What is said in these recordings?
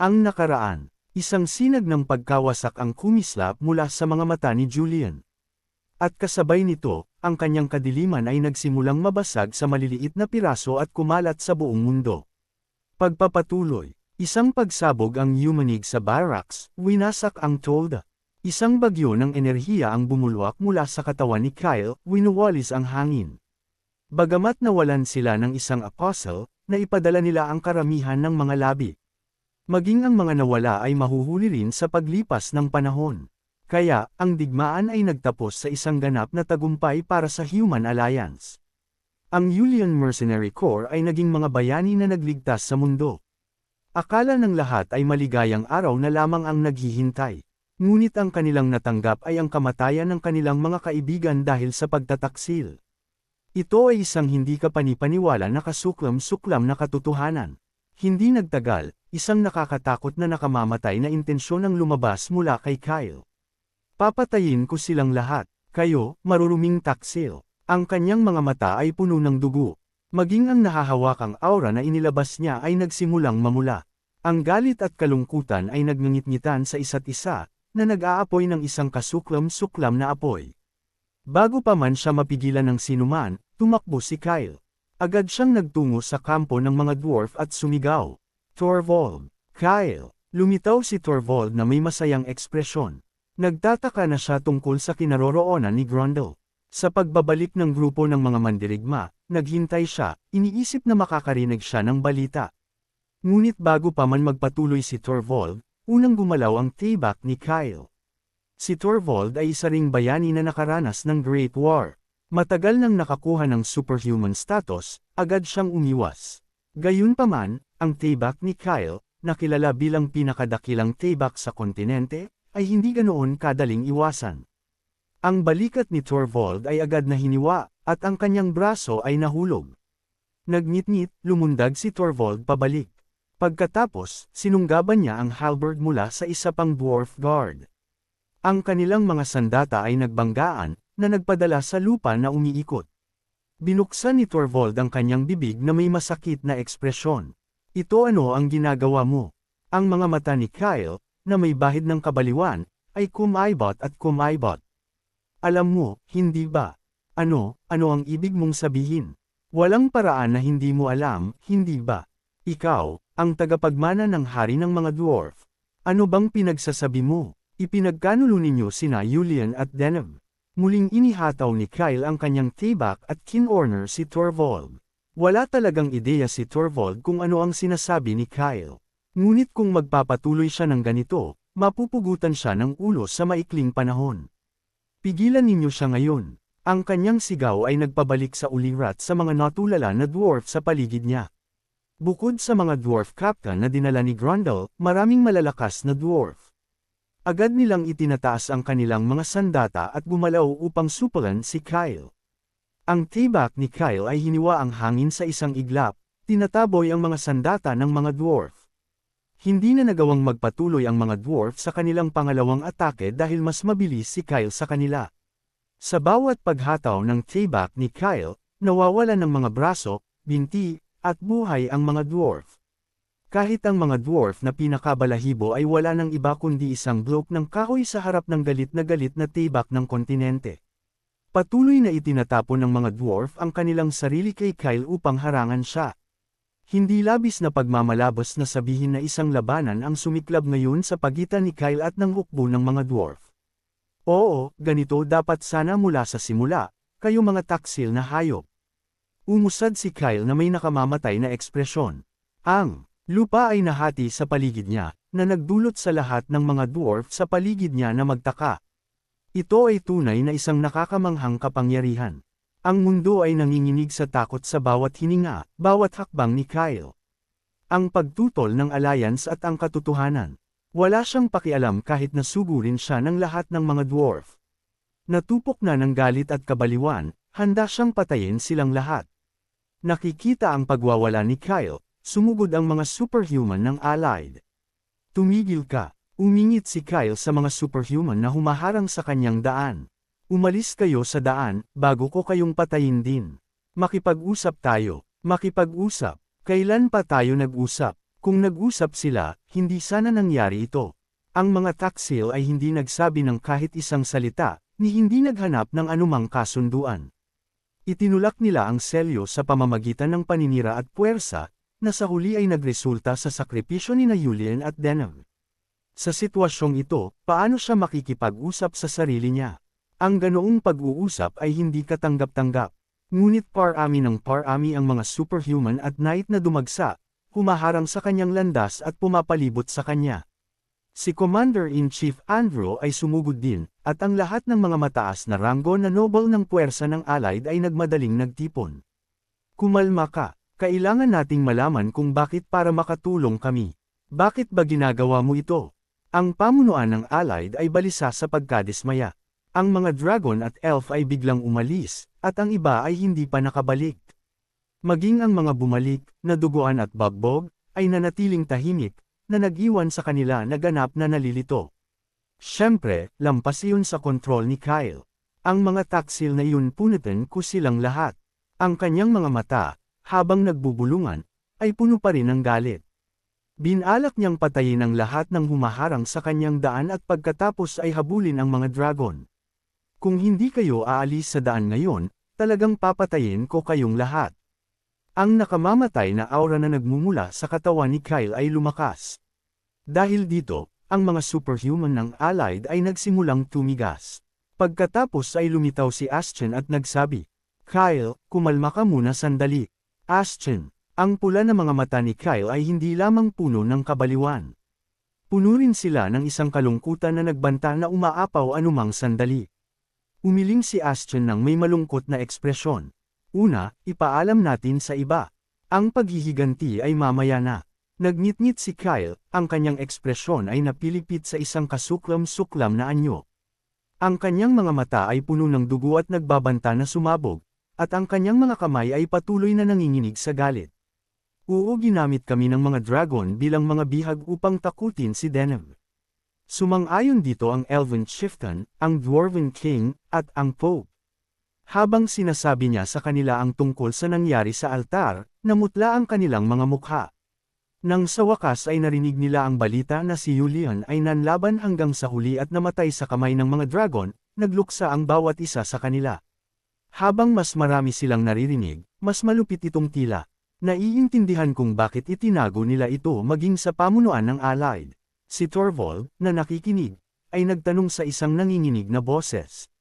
Ang nakaraan, isang sinag ng pagkawasak ang kumislap mula sa mga mata ni Julian. At kasabay nito, ang kanyang kadiliman ay nagsimulang mabasag sa maliliit na piraso at kumalat sa buong mundo. Pagpapatuloy, isang pagsabog ang yumanig sa barracks, winasak ang tolda. Isang bagyo ng enerhiya ang bumulwak mula sa katawan ni Kyle, winuwalis ang hangin. Bagamat nawalan sila ng isang apostle, naipadala nila ang karamihan ng mga labi. Maging ang mga nawala ay mahuhuli rin sa paglipas ng panahon. Kaya, ang digmaan ay nagtapos sa isang ganap na tagumpay para sa Human Alliance. Ang Yulian Mercenary Corps ay naging mga bayani na nagligtas sa mundo. Akala ng lahat ay maligayang araw na lamang ang naghihintay. Ngunit ang kanilang natanggap ay ang kamatayan ng kanilang mga kaibigan dahil sa pagtataksil. Ito ay isang hindi kapanipaniwala na kasuklam-suklam na katotohanan. Hindi nagtagal, isang nakakatakot na nakamamatay na intensyon ang lumabas mula kay Kyle. Papatayin ko silang lahat, kayo, maruruming taksil. Ang kanyang mga mata ay puno ng dugo. Maging ang nahahawakang aura na inilabas niya ay nagsimulang mamula. Ang galit at kalungkutan ay nagningit-ngitan sa isa't isa, na nag-aapoy ng isang kasuklam-suklam na apoy. Bago pa man siya mapigilan ng sinuman, tumakbo si Kyle. Agad siyang nagtungo sa kampo ng mga dwarf at sumigaw. Torvald! Kyle! Lumitaw si Torvald na may masayang ekspresyon. Nagtataka na siya tungkol sa kinaroroonan ni Grundle. Sa pagbabalik ng grupo ng mga mandirigma, naghintay siya, iniisip na makakarinig siya ng balita. Ngunit bago pa man magpatuloy si Torvald, unang gumalaw ang tibak ni Kyle. Si Torvald ay isa ring bayani na nakaranas ng Great War. Matagal nang nakakuha ng superhuman status, agad siyang umiwas. Gayunpaman, ang tibak ni Kyle, na kilala bilang pinakadakilang tibak sa kontinente, ay hindi ganoon kadaling iwasan. Ang balikat ni Torvald ay agad na hiniwa, at ang kanyang braso ay nahulog. Nagngit-ngit, lumundag si Torvald pabalik. Pagkatapos, sinunggaban niya ang halberd mula sa isa pang dwarf guard. Ang kanilang mga sandata ay nagbanggaan, na nagpadala sa lupa na umiikot. Binuksan ni Torvald ang kanyang bibig na may masakit na ekspresyon. Ito ano ang ginagawa mo? Ang mga mata ni Kyle, na may bahid ng kabaliwan, ay kumaibot at kumaibot. Alam mo, hindi ba? Ano ang ibig mong sabihin? Walang paraan na hindi mo alam, hindi ba? Ikaw, ang tagapagmana ng hari ng mga dwarf. Ano bang pinagsasabi mo? Ipinagkanulo ninyo sina Julian at Deneb. Muling inihataw ni Kyle ang kanyang tibak at kinorner si Torvald. Wala talagang ideya si Torvald kung ano ang sinasabi ni Kyle. Ngunit kung magpapatuloy siya ng ganito, mapupugutan siya ng ulo sa maikling panahon. Pigilan ninyo siya ngayon. Ang kanyang sigaw ay nagpabalik sa ulirat sa mga natulala na dwarf sa paligid niya. Bukod sa mga dwarf captain na dinala ni Grundle, maraming malalakas na dwarf. Agad nilang itinataas ang kanilang mga sandata at gumalaw upang supalan si Kyle. Ang tibak ni Kyle ay hiniwa ang hangin sa isang iglap, tinataboy ang mga sandata ng mga dwarf. Hindi na nagawang magpatuloy ang mga dwarf sa kanilang pangalawang atake dahil mas mabilis si Kyle sa kanila. Sa bawat paghataw ng tibak ni Kyle, nawawalan ng mga braso, binti, at buhay ang mga dwarf. Kahit ang mga dwarf na pinakabalahibo ay wala ng iba kundi isang blok ng kahoy sa harap ng galit na tibak ng kontinente. Patuloy na itinatapon ng mga dwarf ang kanilang sarili kay Kyle upang harangan siya. Hindi labis na pagmamalabos na sabihin na isang labanan ang sumiklab ngayon sa pagitan ni Kyle at ng hukbo ng mga dwarf. Oo, ganito dapat sana mula sa simula, kayo mga taksil na hayop. Umusad si Kyle na may nakamamatay na ekspresyon. Ang lupa ay nahati sa paligid niya, na nagdulot sa lahat ng mga dwarf sa paligid niya na magtaka. Ito ay tunay na isang nakakamanghang kapangyarihan. Ang mundo ay nanginginig sa takot sa bawat hininga, bawat hakbang ni Kyle. Ang pagtutol ng alliance at ang katotohanan. Wala siyang pakialam kahit nasugurin siya ng lahat ng mga dwarf. Natupok na ng galit at kabaliwan, handa siyang patayin silang lahat. Nakikita ang pagwawala ni Kyle. Sumugod ang mga superhuman ng Allied. Tumigil ka, umingit si Kyle sa mga superhuman na humaharang sa kanyang daan. Umalis kayo sa daan, bago ko kayong patayin din. Makipag-usap tayo, makipag-usap. Kailan pa tayo nag-usap? Kung nag-usap sila, hindi sana nangyari ito. Ang mga taksil ay hindi nagsabi ng kahit isang salita, ni hindi naghanap ng anumang kasunduan. Itinulak nila ang selyo sa pamamagitan ng paninira at puwersa, na sa huli ay nagresulta sa sakripisyo ni Julian at Denham. Sa sitwasyong ito, paano siya makikipag-usap sa sarili niya? Ang ganoong pag-uusap ay hindi katanggap-tanggap. Ngunit parami ng parami ang mga superhuman at knight na dumagsa, humaharang sa kanyang landas at pumapalibot sa kanya. Si Commander-in-Chief Andrew ay sumugod din, at ang lahat ng mga mataas na ranggo na noble ng puwersa ng Allied ay nagmadaling nagtipon. Kumalma ka, kailangan nating malaman kung bakit para makatulong kami. Bakit ba ginagawa mo ito? Ang pamunuan ng Allied ay balisa sa pagkadismaya. Ang mga dragon at elf ay biglang umalis, at ang iba ay hindi pa nakabalik. Maging ang mga bumalik, na duguan at bagbog, ay nanatiling tahimik, na nag-iwan sa kanila na ganap na nalilito. Siyempre, lampas iyon sa kontrol ni Kyle. Ang mga taksil na iyon punitin ko silang lahat. Ang kanyang mga mata, habang nagbubulungan, ay puno pa rin ng galit. Binalak niyang patayin ang lahat ng humaharang sa kanyang daan at pagkatapos ay habulin ang mga dragon. Kung hindi kayo aalis sa daan ngayon, talagang papatayin ko kayong lahat. Ang nakamamatay na aura na nagmumula sa katawan ni Kyle ay lumakas. Dahil dito, ang mga superhuman ng Allied ay nagsimulang tumigas. Pagkatapos ay lumitaw si Astian at nagsabi, "Kyle, kumalma ka muna sandali." Astian, ang pula na mga mata ni Kyle ay hindi lamang puno ng kabaliwan. Puno rin sila ng isang kalungkutan na nagbanta na umaapaw anumang sandali. Umiling si Astian ng may malungkot na ekspresyon. Una, ipaalam natin sa iba. Ang paghihiganti ay mamaya na. Nagngit-ngit si Kyle, ang kanyang ekspresyon ay napilipit sa isang kasuklam-suklam na anyo. Ang kanyang mga mata ay puno ng dugo at nagbabanta na sumabog, at ang kanyang mga kamay ay patuloy na nanginginig sa galit. Oo, ginamit kami ng mga dragon bilang mga bihag upang takutin si Denham. Sumang-ayon dito ang Elven Chieftain, ang Dwarven King, at ang Pope. Habang sinasabi niya sa kanila ang tungkol sa nangyari sa altar, namutla ang kanilang mga mukha. Nang sa wakas ay narinig nila ang balita na si Julian ay nanlaban hanggang sa huli at namatay sa kamay ng mga dragon, nagluksa ang bawat isa sa kanila. Habang mas marami silang naririnig, mas malupit itong tila. Naiintindihan kung bakit itinago nila ito maging sa pamunuan ng Allied. Si Torvald, na nakikinig, ay nagtanong sa isang nanginginig na boses.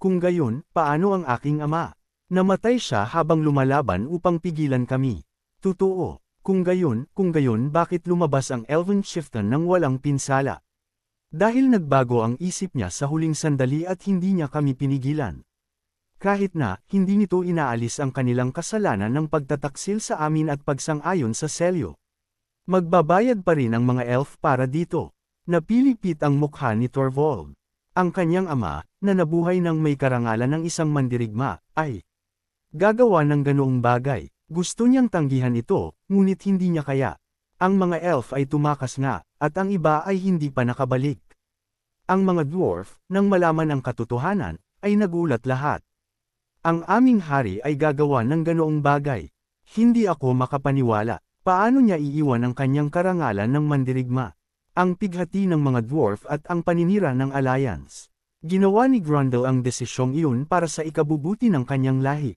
Kung gayon, paano ang aking ama? Namatay siya habang lumalaban upang pigilan kami. Totoo. Kung gayon, bakit lumabas ang Elven Chieftain nang walang pinsala? Dahil nagbago ang isip niya sa huling sandali at hindi niya kami pinigilan. Kahit na, hindi nito inaalis ang kanilang kasalanan ng pagtataksil sa amin at pagsang-ayon sa selyo. Magbabayad pa rin ang mga elf para dito. Napilipit ang mukha ni Torvald. Ang kanyang ama, na nabuhay ng may karangalan ng isang mandirigma, ay gagawa ng ganoong bagay. Gusto niyang tanggihan ito, ngunit hindi niya kaya. Ang mga elf ay tumakas nga, at ang iba ay hindi pa nakabalik. Ang mga dwarf, nang malaman ang katotohanan, ay nagulat lahat. Ang aming hari ay gagawa ng ganoong bagay. Hindi ako makapaniwala. Paano niya iiwan ang kanyang karangalan ng mandirigma? Ang pighati ng mga dwarf at ang paninira ng alliance. Ginawa ni Grundle ang desisyong iyon para sa ikabubuti ng kanyang lahi.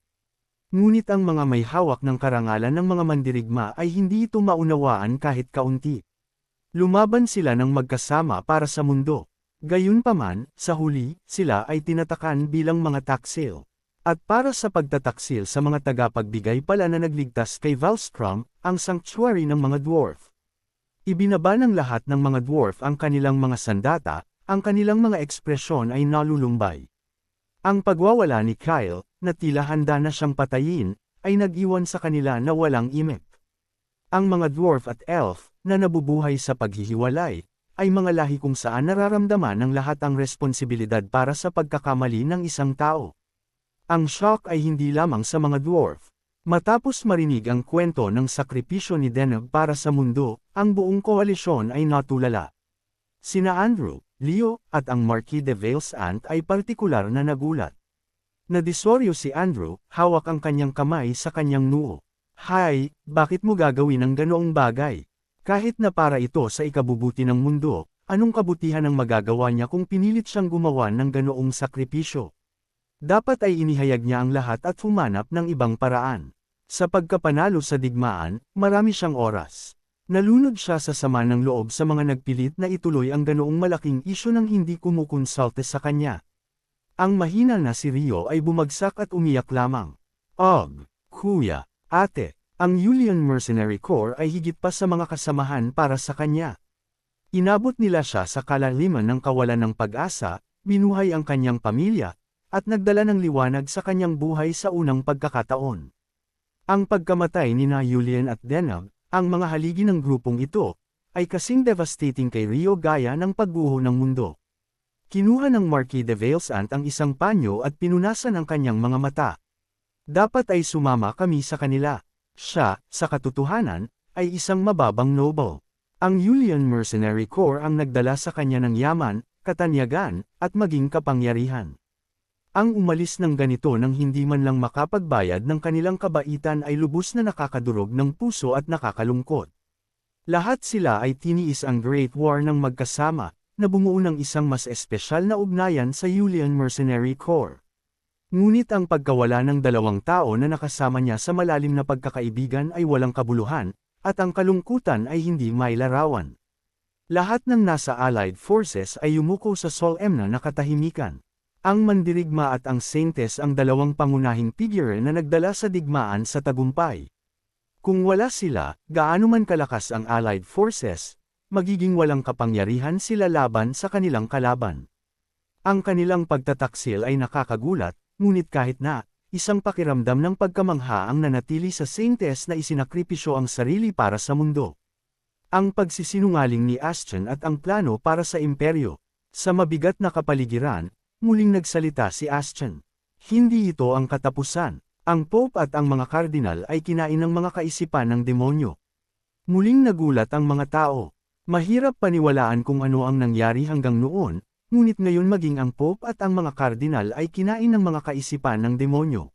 Ngunit ang mga may hawak ng karangalan ng mga mandirigma ay hindi ito maunawaan kahit kaunti. Lumaban sila ng magkasama para sa mundo. Gayunpaman, sa huli, sila ay tinatakan bilang mga taksil. At para sa pagtataksil sa mga tagapagbigay pala na nagligtas kay Valstrom, ang sanctuary ng mga dwarf. Ibinaba ng lahat ng mga dwarf ang kanilang mga sandata, ang kanilang mga ekspresyon ay nalulumbay. Ang pagwawala ni Kyle, na tila handa na siyang patayin, ay nag-iwan sa kanila na walang imik. Ang mga dwarf at elf, na nabubuhay sa paghihiwalay, ay mga lahi kung saan nararamdaman ng lahat ang responsibilidad para sa pagkakamali ng isang tao. Ang shock ay hindi lamang sa mga dwarf. Matapos marinig ang kwento ng sakripisyo ni Denham para sa mundo, ang buong koalisyon ay natulala. Sina Andrew, Leo, at ang Marquis de Valesant ay partikular na nagulat. Nadisoryo si Andrew, hawak ang kanyang kamay sa kanyang noo. "Hay, bakit mo gagawin ang ganoong bagay? Kahit na para ito sa ikabubuti ng mundo, anong kabutihan ang magagawa niya kung pinilit siyang gumawa ng ganoong sakripisyo? Dapat ay inihayag niya ang lahat at humanap ng ibang paraan. Sa pagkapanalo sa digmaan, marami siyang oras. Nalunod siya sa sama ng loob sa mga nagpilit na ituloy ang ganoong malaking isyu nang hindi kumukonsulte sa kanya. Ang mahina na si Rio ay bumagsak at umiyak lamang. Kuya, ate, ang Julian Mercenary Corps ay higit pa sa mga kasamahan para sa kanya. Inabot nila siya sa kalaliman ng kawalan ng pag-asa, binuhay ang kanyang pamilya, at nagdala ng liwanag sa kanyang buhay sa unang pagkakataon. Ang pagkamatay ni na Julian at Denab, ang mga haligi ng grupong ito, ay kasing devastating kay Rio gaya ng pagguho ng mundo. Kinuha ng Marquis de Valsant ang isang panyo at pinunasan ang kanyang mga mata. Dapat ay sumama kami sa kanila. Siya, sa katotohanan, ay isang mababang noble. Ang Julian Mercenary Corps ang nagdala sa kanya ng yaman, katanyagan, at maging kapangyarihan. Ang umalis ng ganito nang hindi man lang makapagbayad ng kanilang kabaitan ay lubos na nakakadurog ng puso at nakakalungkot. Lahat sila ay tiniis ang Great War ng magkasama, na bumuo ng isang mas espesyal na ugnayan sa Julian Mercenary Corps. Ngunit ang pagkawala ng dalawang tao na nakasama niya sa malalim na pagkakaibigan ay walang kabuluhan, at ang kalungkutan ay hindi mailarawan. Lahat ng nasa Allied Forces ay yumuko sa solemn na katahimikan. Ang mandirigma at ang Saintes ang dalawang pangunahing figure na nagdala sa digmaan sa tagumpay. Kung wala sila, gaano man kalakas ang Allied Forces, magiging walang kapangyarihan sila laban sa kanilang kalaban. Ang kanilang pagtataksil ay nakakagulat, ngunit kahit na, isang pakiramdam ng pagkamangha ang nanatili sa Saintes na isinakripisyo ang sarili para sa mundo. Ang pagsisinungaling ni Astian at ang plano para sa imperyo. Sa mabigat na kapaligiran, muling nagsalita si Astian. Hindi ito ang katapusan. Ang Pope at ang mga kardinal ay kinain ng mga kaisipan ng demonyo. Muling nagulat ang mga tao. Mahirap paniwalaan kung ano ang nangyari hanggang noon, ngunit ngayon maging ang Pope at ang mga kardinal ay kinain ng mga kaisipan ng demonyo.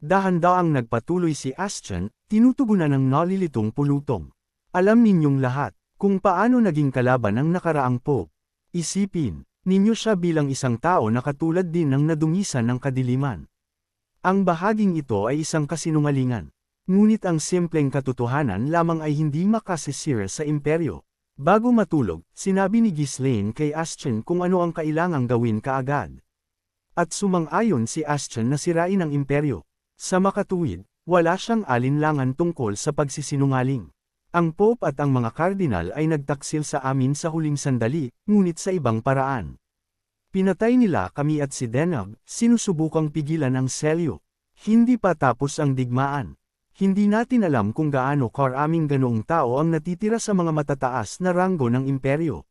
Dahan-daang nagpatuloy si Astian, tinutugunan ng nalilitong pulutong. Alam ninyong lahat, kung paano naging kalaban ang nakaraang Pope. Isipin ninyo siya bilang isang tao na katulad din ng nadungisan ng kadiliman. Ang bahaging ito ay isang kasinungalingan. Ngunit ang simpleng katotohanan lamang ay hindi makasisira sa imperyo. Bago matulog, sinabi ni Ghislaine kay Astian kung ano ang kailangang gawin kaagad. At sumang-ayon si Astian na sirain ang imperyo. Sa makatuwid, wala siyang alinlangan tungkol sa pagsisinungaling. Ang Pope at ang mga kardinal ay nagtaksil sa amin sa huling sandali, ngunit sa ibang paraan. Pinatay nila kami at si Denab, sinusubukang pigilan ang selyo. Hindi pa tapos ang digmaan. Hindi natin alam kung gaano karaming ganoong tao ang natitira sa mga matataas na ranggo ng imperyo.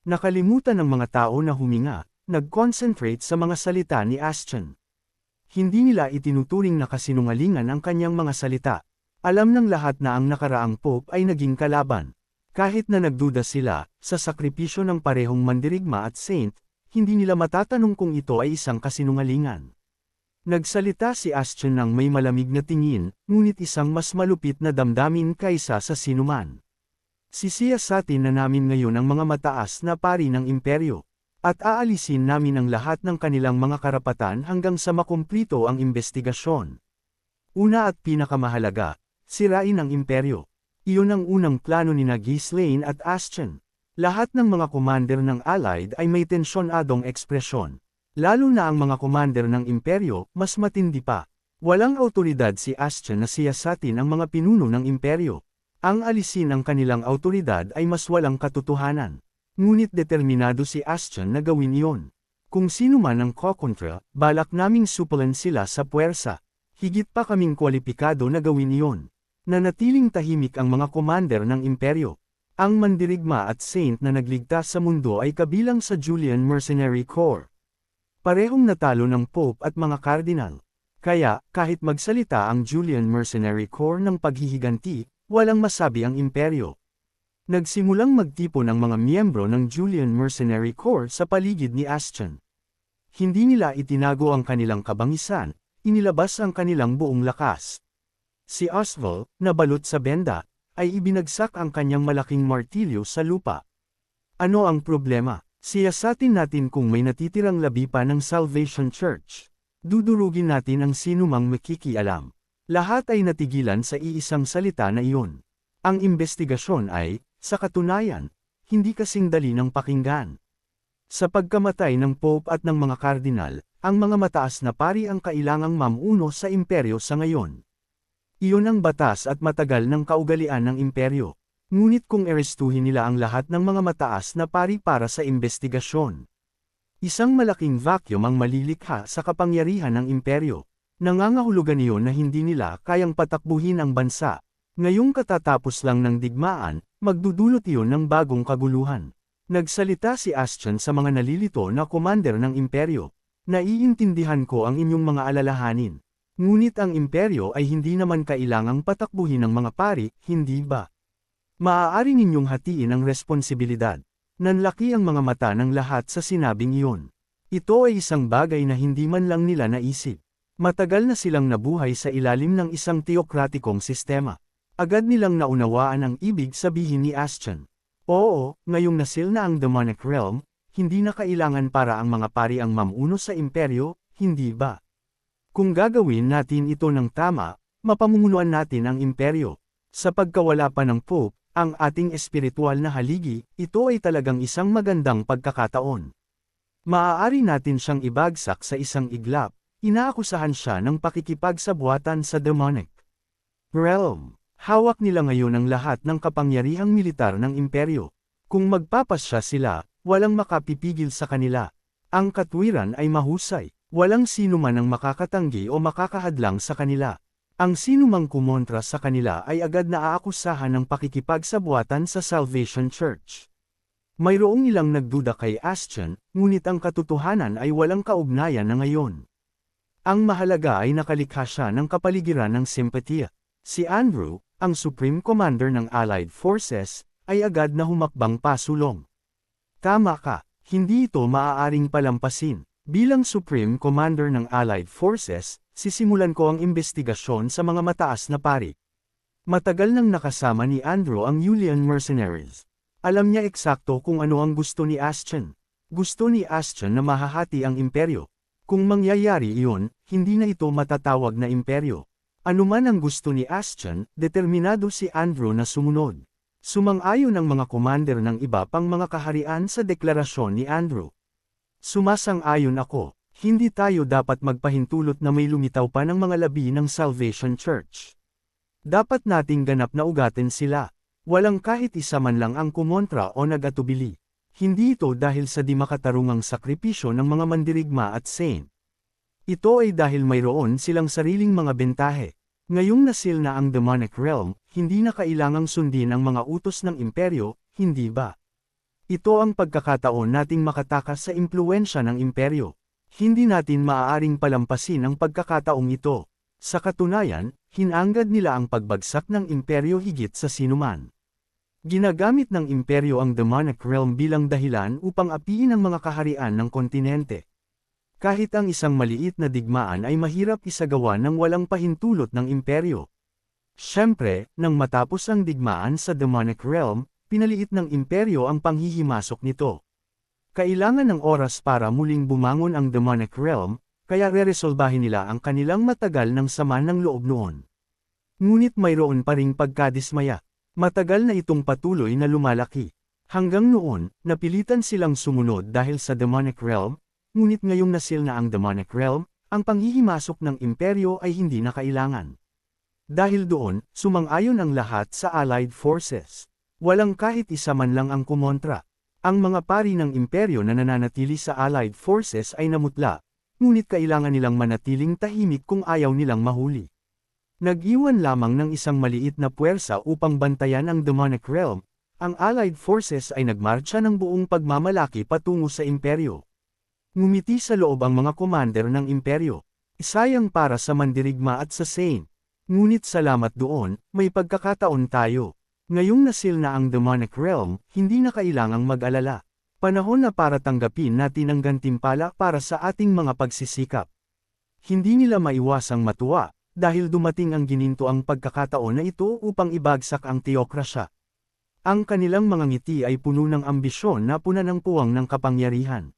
Nakalimutan ng mga tao na huminga, nag-concentrate sa mga salita ni Astian. Hindi nila itinuturing na kasinungalingan ang kanyang mga salita. Alam ng lahat na ang nakaraang Pope ay naging kalaban. Kahit na nagduda sila, sa sakripisyo ng parehong mandirigma at saint, hindi nila matatanong kung ito ay isang kasinungalingan. Nagsalita si Astian ng may malamig na tingin, ngunit isang mas malupit na damdamin kaysa sa sinuman. Sisiyasatin na namin ngayon ang mga mataas na pari ng imperyo, at aalisin namin ang lahat ng kanilang mga karapatan hanggang sa makumplito ang investigasyon. Una at pinakamahalaga, sirain ang imperyo. Iyon ang unang plano ni Ghislaine at Astian. Lahat ng mga commander ng Allied ay may tensyonadong ekspresyon. Lalo na ang mga commander ng imperyo, mas matindi pa. Walang autoridad si Astian na siyasatin ang mga pinuno ng imperyo. Ang alisin ang kanilang autoridad ay mas walang katotohanan. Ngunit determinado si Astian na gawin iyon. Kung sino man ang kokontra, balak naming supulan sila sa puwersa. Higit pa kaming kwalipikado na gawin iyon. Nanatiling tahimik ang mga commander ng imperyo. Ang mandirigma at saint na nagligtas sa mundo ay kabilang sa Julian Mercenary Corps. Parehong natalo ng Pope at mga kardinal. Kaya, kahit magsalita ang Julian Mercenary Corps ng paghihiganti, walang masabi ang imperyo. Nagsimulang magtipon ang mga miyembro ng Julian Mercenary Corps sa paligid ni Astian. Hindi nila itinago ang kanilang kabangisan, inilabas ang kanilang buong lakas. Si Oswald, nabalot sa benda, ay ibinagsak ang kanyang malaking martilyo sa lupa. Ano ang problema? Siyasatin natin kung may natitirang labi pa ng Salvation Church. Dudurugin natin ang sinumang makikialam. Lahat ay natigilan sa iisang salita na iyon. Ang investigasyon ay, sa katunayan, hindi kasing dali ng pakinggan. Sa pagkamatay ng Pope at ng mga kardinal, ang mga mataas na pari ang kailangang mamuno sa imperyo sa ngayon. Iyon ang batas at matagal ng kaugalian ng imperyo. Ngunit kung arestuhin nila ang lahat ng mga mataas na pari para sa investigasyon, isang malaking vacuum ang malilikha sa kapangyarihan ng imperyo. Nangangahulugan iyon na hindi nila kayang patakbuhin ang bansa. Ngayong katatapos lang ng digmaan, magdudulot iyon ng bagong kaguluhan. Nagsalita si Astian sa mga nalilito na commander ng imperyo. Naiintindihan ko ang inyong mga alalahanin. Ngunit ang imperyo ay hindi naman kailangang patakbuhin ng mga pari, hindi ba? Maaari ninyong hatiin ang responsibilidad. Nanlaki ang mga mata ng lahat sa sinabing iyon. Ito ay isang bagay na hindi man lang nila naisip. Matagal na silang nabuhay sa ilalim ng isang teokratikong sistema. Agad nilang naunawaan ang ibig sabihin ni Astian. Oo, ngayong nasil na ang demonic realm, hindi na kailangan para ang mga pari ang mamuno sa imperyo, hindi ba? Kung gagawin natin ito ng tama, mapamumunuan natin ang imperyo. Sa pagkawala pa ng Pope, ang ating espiritual na haligi, ito ay talagang isang magandang pagkakataon. Maaari natin siyang ibagsak sa isang iglap. Inaakusahan siya ng pakikipagsabuatan sa demonic realm. Hawak nila ngayon ang lahat ng kapangyarihang militar ng imperyo. Kung magpapasya sila, walang makapipigil sa kanila. Ang katwiran ay mahusay. Walang sino man ang makakatanggi o makakahadlang sa kanila. Ang sinumang kumontra sa kanila ay agad na aakusahan ng pakikipagsabuatan sa Salvation Church. Mayroong ilang nagduda kay Astian, ngunit ang katotohanan ay walang kaugnayan na ngayon. Ang mahalaga ay nakalikha siya ng kapaligiran ng simpatiya. Si Andrew, ang Supreme Commander ng Allied Forces, ay agad na humakbang pasulong. Tama ka, hindi ito maaaring palampasin. Bilang Supreme Commander ng Allied Forces, sisimulan ko ang investigasyon sa mga mataas na pari. Matagal nang nakasama ni Andrew ang Julian Mercenaries. Alam niya eksakto kung ano ang gusto ni Astian. Gusto ni Astian na mahahati ang imperyo. Kung mangyayari iyon, hindi na ito matatawag na imperyo. Anuman ang gusto ni Astian, determinado si Andrew na sumunod. Sumang-ayon ang mga commander ng iba pang mga kaharian sa deklarasyon ni Andrew. Sumasang-ayon ako, hindi tayo dapat magpahintulot na may lumitaw pa ng mga labi ng Salvation Church. Dapat nating ganap na ugatin sila. Walang kahit isa man lang ang kumontra o nag-atubili. Hindi ito dahil sa di makatarungang sakripisyo ng mga mandirigma at saint. Ito ay dahil mayroon silang sariling mga bentahe. Ngayong nasil na ang demonic realm, hindi na kailangang sundin ang mga utos ng imperyo, hindi ba? Ito ang pagkakataon nating makatakas sa impluwensya ng imperyo. Hindi natin maaaring palampasin ang pagkakataong ito. Sa katunayan, hinanggad nila ang pagbagsak ng imperyo higit sa sinuman. Ginagamit ng imperyo ang demonic realm bilang dahilan upang apiin ang mga kaharian ng kontinente. Kahit ang isang maliit na digmaan ay mahirap isagawa ng walang pahintulot ng imperyo. Siyempre, nang matapos ang digmaan sa demonic realm, pinaliit ng imperyo ang panghihimasok nito. Kailangan ng oras para muling bumangon ang demonic realm, kaya reresolbahin nila ang kanilang matagal ng sama ng loob noon. Ngunit mayroon pa ring pagkadismaya. Matagal na itong patuloy na lumalaki. Hanggang noon, napilitan silang sumunod dahil sa demonic realm, ngunit ngayong nasil na ang demonic realm, ang panghihimasok ng imperyo ay hindi na kailangan. Dahil doon, sumang-ayon ang lahat sa Allied Forces. Walang kahit isa man lang ang kumontra. Ang mga pari ng imperyo na nananatili sa Allied Forces ay namutla, ngunit kailangan nilang manatiling tahimik kung ayaw nilang mahuli. Nag-iwan lamang ng isang maliit na puwersa upang bantayan ang demonic realm. Ang Allied Forces ay nagmarcha ng buong pagmamalaki patungo sa imperyo. Ngumiti sa loob ang mga commander ng imperyo. Isayang para sa mandirigma at sa saint. Ngunit salamat doon, may pagkakataon tayo. Ngayong nasil na ang demonic realm, hindi na kailangang mag-alala. Panahon na para tanggapin natin ang gantimpala para sa ating mga pagsisikap. Hindi nila maiwasang matuwa. dahil dumating ang ginintoang pagkakataon na ito upang ibagsak ang teokrasya. Ang kanilang mga ngiti ay puno ng ambisyon na puna ng puwang ng kapangyarihan.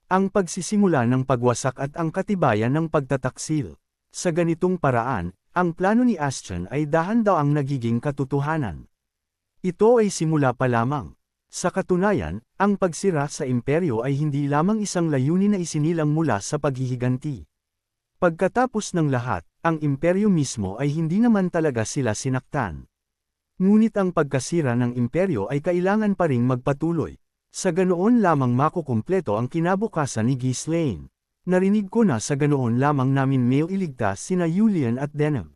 Ang pagsisimula ng pagwasak at ang katibayan ng pagtataksil. Sa ganitong paraan, ang plano ni Ashton ay dahan-daang nagiging katotohanan. Ito ay simula pa lamang. Sa katunayan, ang pagsira sa imperyo ay hindi lamang isang layunin na isinilang mula sa paghihiganti. Pagkatapos ng lahat, ang imperyo mismo ay hindi naman talaga sila sinaktan. Ngunit ang pagkasira ng imperyo ay kailangan pa ring magpatuloy. Sa ganoon lamang makukumpleto ang kinabukasan ni Ghislaine. Narinig ko na sa ganoon lamang namin mailigtas sina Julian at Denham.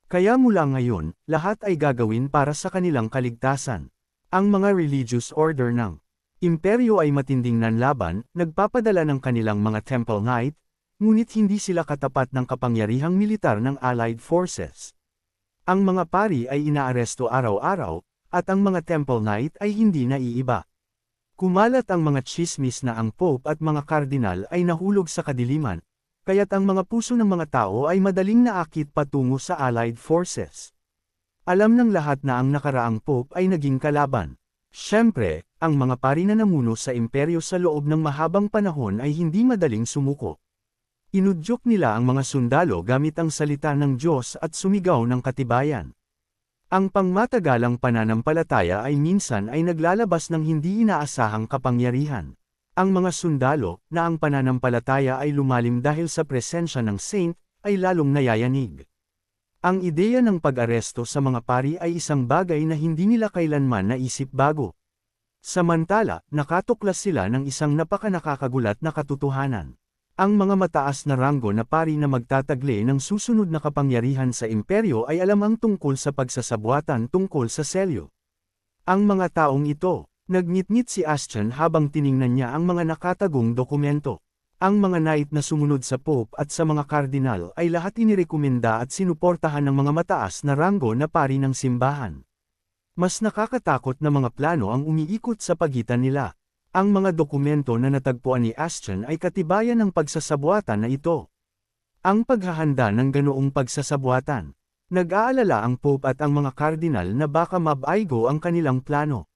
Kaya mula ngayon, lahat ay gagawin para sa kanilang kaligtasan. Ang mga religious order ng imperyo ay matinding nanlaban, nagpapadala ng kanilang mga Temple Knight, ngunit hindi sila katapat ng kapangyarihang militar ng Allied Forces. Ang mga pari ay inaaresto araw-araw, at ang mga Temple Knight ay hindi naiiba. Kumalat ang mga tsismis na ang Pope at mga kardinal ay nahulog sa kadiliman, kaya't ang mga puso ng mga tao ay madaling naakit patungo sa Allied Forces. Alam ng lahat na ang nakaraang Pope ay naging kalaban. Siyempre, ang mga pari na namuno sa imperyo sa loob ng mahabang panahon ay hindi madaling sumuko. Inudyok nila ang mga sundalo gamit ang salita ng Diyos at sumigaw ng katibayan. Ang pangmatagalang pananampalataya ay minsan ay naglalabas ng hindi inaasahang kapangyarihan. Ang mga sundalo, na ang pananampalataya ay lumalim dahil sa presensya ng saint, ay lalong nayayanig. Ang ideya ng pag-aresto sa mga pari ay isang bagay na hindi nila kailanman naisip bago. Samantala, nakatuklas sila ng isang napakanakakagulat na katotohanan. Ang mga mataas na ranggo na pari na magtataglay ng susunod na kapangyarihan sa imperyo ay alam ang tungkol sa pagsasabuatan tungkol sa selyo. Ang mga taong ito, nagngit-ngit si Ashton habang tiningnan niya ang mga nakatagong dokumento. Ang mga knight na sumunod sa Pope at sa mga kardinal ay lahat inirekomenda at sinuportahan ng mga mataas na ranggo na pari ng simbahan. Mas nakakatakot na mga plano ang umiikot sa pagitan nila. Ang mga dokumento na natagpuan ni Ashton ay katibayan ng pagsasabuatan na ito. Ang paghahanda ng ganoong pagsasabuatan. Nag-aalala ang Pope at ang mga kardinal na baka mabaigo ang kanilang plano.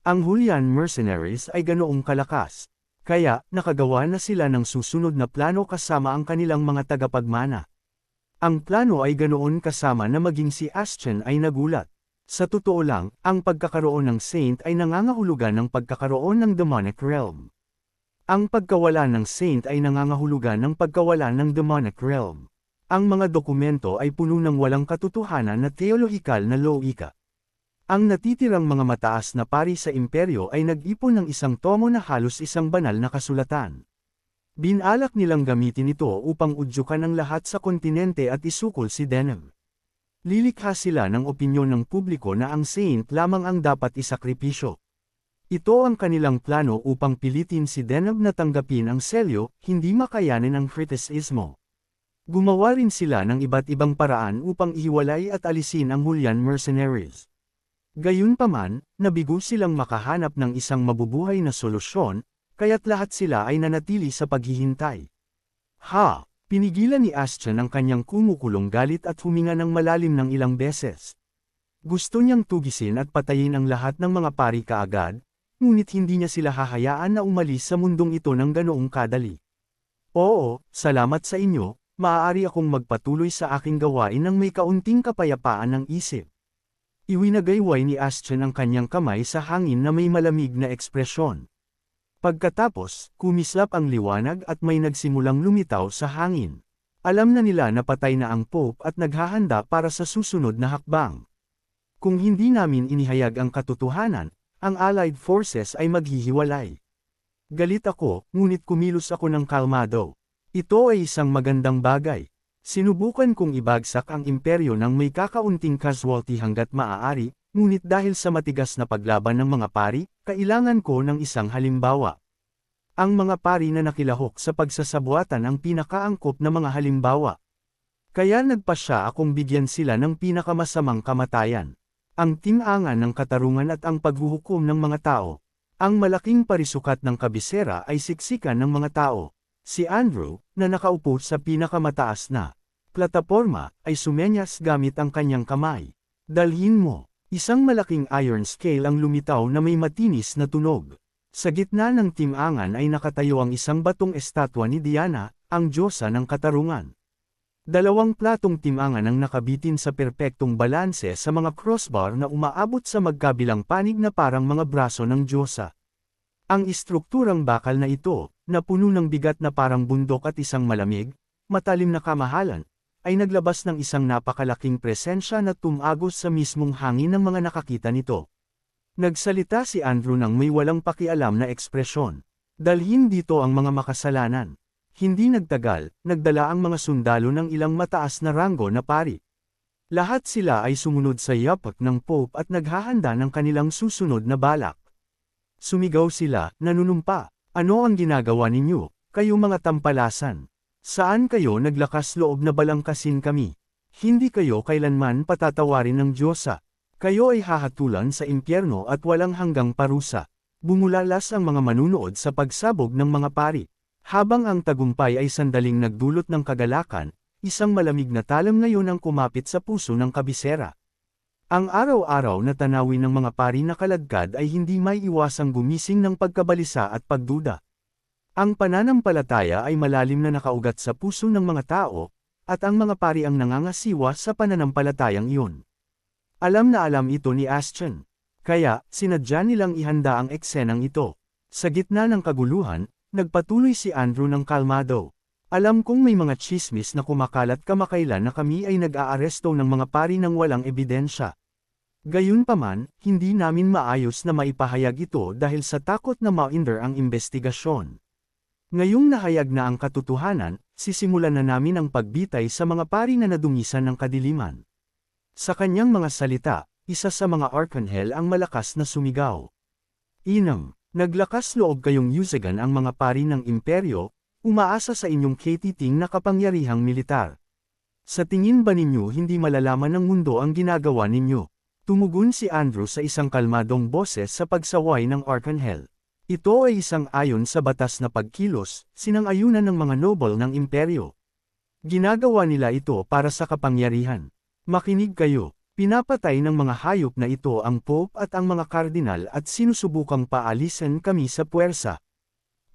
Ang Julian mercenaries ay ganoong kalakas. Kaya, nakagawa na sila ng susunod na plano kasama ang kanilang mga tagapagmana. Ang plano ay ganoon kasama na maging si Ashton ay nagulat. Sa totoo lang, ang pagkakaroon ng saint ay nangangahulugan ng pagkakaroon ng demonic realm. Ang pagkawala ng saint ay nangangahulugan ng pagkawala ng demonic realm. Ang mga dokumento ay puno ng walang katotohanan na teolohikal na loika. Ang natitirang mga mataas na pari sa imperyo ay nag-ipon ng isang tomo na halos isang banal na kasulatan. Binalak nilang gamitin ito upang udyukan ang lahat sa kontinente at isukol si Denham. Lilikha sila ng opinyon ng publiko na ang saint lamang ang dapat isakripisyo. Ito ang kanilang plano upang pilitin si Denham na tanggapin ang selyo, hindi makayanin ang kritisismo. Gumawa rin sila ng iba't ibang paraan upang ihiwalay at alisin ang Julian mercenaries. Gayunpaman, nabigo silang makahanap ng isang mabubuhay na solusyon, kaya't lahat sila ay nanatili sa paghihintay. Pinigilan ni Ashton ang kanyang kumukulong galit at huminga ng malalim ng ilang beses. Gusto niyang tugisin at patayin ang lahat ng mga pari kaagad, ngunit hindi niya sila hahayaan na umalis sa mundong ito ng ganoong kadali. Oo, salamat sa inyo, maaari akong magpatuloy sa aking gawain ng may kaunting kapayapaan ng isip. Iwinagayway ni Ashton ang kanyang kamay sa hangin na may malamig na ekspresyon. Pagkatapos, kumislap ang liwanag at may nagsimulang lumitaw sa hangin. Alam na nila na patay na ang Pope at naghahanda para sa susunod na hakbang. Kung hindi namin inihayag ang katotohanan, ang Allied Forces ay maghihiwalay. Galit ako, ngunit kumilos ako ng kalmado. Ito ay isang magandang bagay. Sinubukan kong ibagsak ang imperyo ng may kakaunting casualty hanggat maaari, ngunit dahil sa matigas na paglaban ng mga pari, kailangan ko ng isang halimbawa. Ang mga pari na nakilahok sa pagsasabuatan ang pinakaangkop na mga halimbawa. Kaya nagpasya akong bigyan sila ng pinakamasamang kamatayan. Ang tinangan ng katarungan at ang paghuhukom ng mga tao. Ang malaking parisukat ng kabisera ay siksikan ng mga tao. Si Andrew, na nakaupo sa pinakamataas na plataporma, ay sumenyas gamit ang kanyang kamay. Dalhin mo. Isang malaking iron scale ang lumitaw na may matinis na tunog. Sa gitna ng timangan ay nakatayo ang isang batong estatwa ni Diana, ang diyosa ng katarungan. Dalawang platong timangan ang nakabitin sa perpektong balanse sa mga crossbar na umaabot sa magkabilang panig na parang mga braso ng diyosa. Ang istrukturang bakal na ito, na puno ng bigat na parang bundok at isang malamig, matalim na kamahalan, ay naglabas ng isang napakalaking presensya na tumagos sa mismong hangin ng mga nakakita nito. Nagsalita si Andrew nang may walang pakialam na ekspresyon. Dalhin dito ang mga makasalanan. Hindi nagtagal, nagdala ang mga sundalo ng ilang mataas na ranggo na pari. Lahat sila ay sumunod sa yapak ng Pope at naghahanda ng kanilang susunod na balak. Sumigaw sila, nanunumpa. Ano ang ginagawa ninyo, kayo mga tampalasan? Saan kayo naglakas loob na balangkasin kami? Hindi kayo kailanman patatawarin ng Diyosa. Kayo ay hahatulan sa impyerno at walang hanggang parusa. Bumulalas ang mga manunood sa pagsabog ng mga pari. Habang ang tagumpay ay sandaling nagdulot ng kagalakan, isang malamig na talam ngayon ang kumapit sa puso ng kabisera. Ang araw-araw na tanawin ng mga pari na kaladkad ay hindi may iwasang gumising ng pagkabalisa at pagduda. Ang pananampalataya ay malalim na nakaugat sa puso ng mga tao, at ang mga pari ang nangangasiwa sa pananampalatayang iyon. Alam na alam ito ni Ashton. Kaya, sinadya nilang ihanda ang eksenang ito. Sa gitna ng kaguluhan, nagpatuloy si Andrew ng kalmado. Alam kong may mga tsismis na kumakalat kamakailan na kami ay nag-aaresto ng mga pari ng walang ebidensya. Gayunpaman, hindi namin maayos na maipahayag ito dahil sa takot na ma-hinder ang investigasyon. Ngayong nahayag na ang katotohanan, sisimulan na namin ang pagbitay sa mga pari na nadungisan ng kadiliman. Sa kanyang mga salita, isa sa mga arkanghel ang malakas na sumigaw. Inang, naglakas loob kayong yusagan ang mga pari ng imperyo, umaasa sa inyong katiting na kapangyarihang militar. Sa tingin ba ninyo hindi malalaman ng mundo ang ginagawa ninyo? Tumugon si Andrew sa isang kalmadong boses sa pagsaway ng arkanghel. Ito ay isang ayon sa batas na pagkilos, sinang-ayunan ng mga noble ng imperyo. Ginagawa nila ito para sa kapangyarihan. Makinig kayo. Pinapatay ng mga hayop na ito ang Pope at ang mga kardinal at sinusubukang paalisin kami sa puwersa.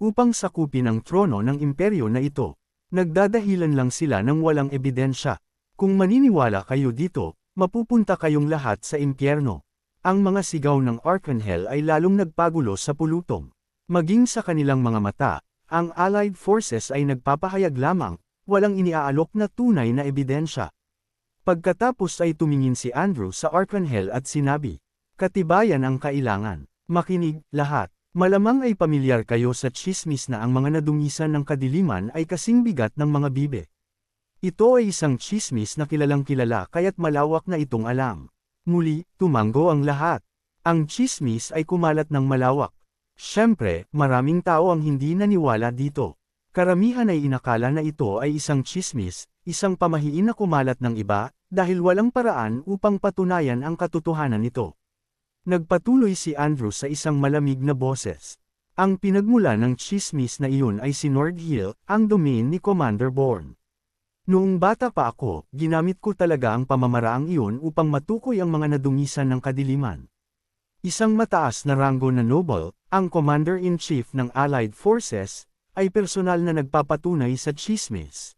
Upang sakupin ang trono ng imperyo na ito. Nagdadahilan lang sila ng walang ebidensya. Kung maniniwala kayo dito, mapupunta kayong lahat sa impyerno. Ang mga sigaw ng arkanghel ay lalong nagpagulo sa pulutong. Maging sa kanilang mga mata, ang Allied Forces ay nagpapahayag lamang, walang iniaalok na tunay na ebidensya. Pagkatapos ay tumingin si Andrew sa arkanghel at sinabi, katibayan ang kailangan. Makinig, lahat. Malamang ay pamilyar kayo sa tsismis na ang mga nadungisan ng kadiliman ay kasing bigat ng mga bibe. Ito ay isang tsismis na kilalang kilala kaya't malawak na itong alam. Muli, tumanggo ang lahat. Ang tsismis ay kumalat ng malawak. Siyempre, maraming tao ang hindi naniwala dito. Karamihan ay inakala na ito ay isang tsismis, isang pamahiin na kumalat ng iba, dahil walang paraan upang patunayan ang katotohanan nito. Nagpatuloy si Andrew sa isang malamig na boses. Ang pinagmula ng tsismis na iyon ay si Nord Hill, ang domain ni Commander Bourne. Noong bata pa ako, ginamit ko talaga ang pamamaraang iyon upang matukoy ang mga nadungisan ng kadiliman. Isang mataas na ranggo na noble, ang Commander-in-Chief ng Allied Forces, ay personal na nagpapatunay sa tsismis.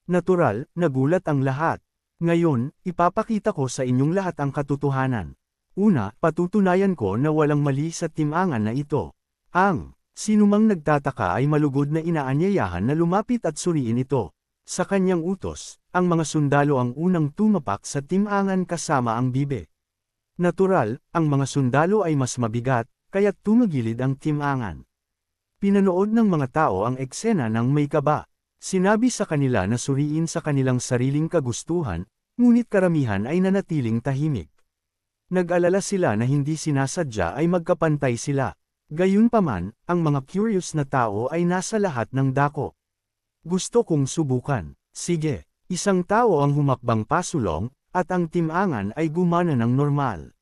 Natural, nagulat ang lahat. Ngayon, ipapakita ko sa inyong lahat ang katotohanan. Una, patutunayan ko na walang mali sa timangan na ito. Ang sinumang nagtataka ay malugod na inaanyayahan na lumapit at suriin ito. Sa kanyang utos, ang mga sundalo ang unang tumapak sa timangan kasama ang bibe. Natural, ang mga sundalo ay mas mabigat, kaya't tumagilid ang timangan. Pinanood ng mga tao ang eksena ng may kaba. Sinabi sa kanila na suriin sa kanilang sariling kagustuhan, ngunit karamihan ay nanatiling tahimik. Nag-alala sila na hindi sinasadya ay magkapantay sila. Gayunpaman, ang mga curious na tao ay nasa lahat ng dako. Gusto kong subukan. Sige, isang tao ang humakbang pasulong, at ang timangan ay gumana ng normal.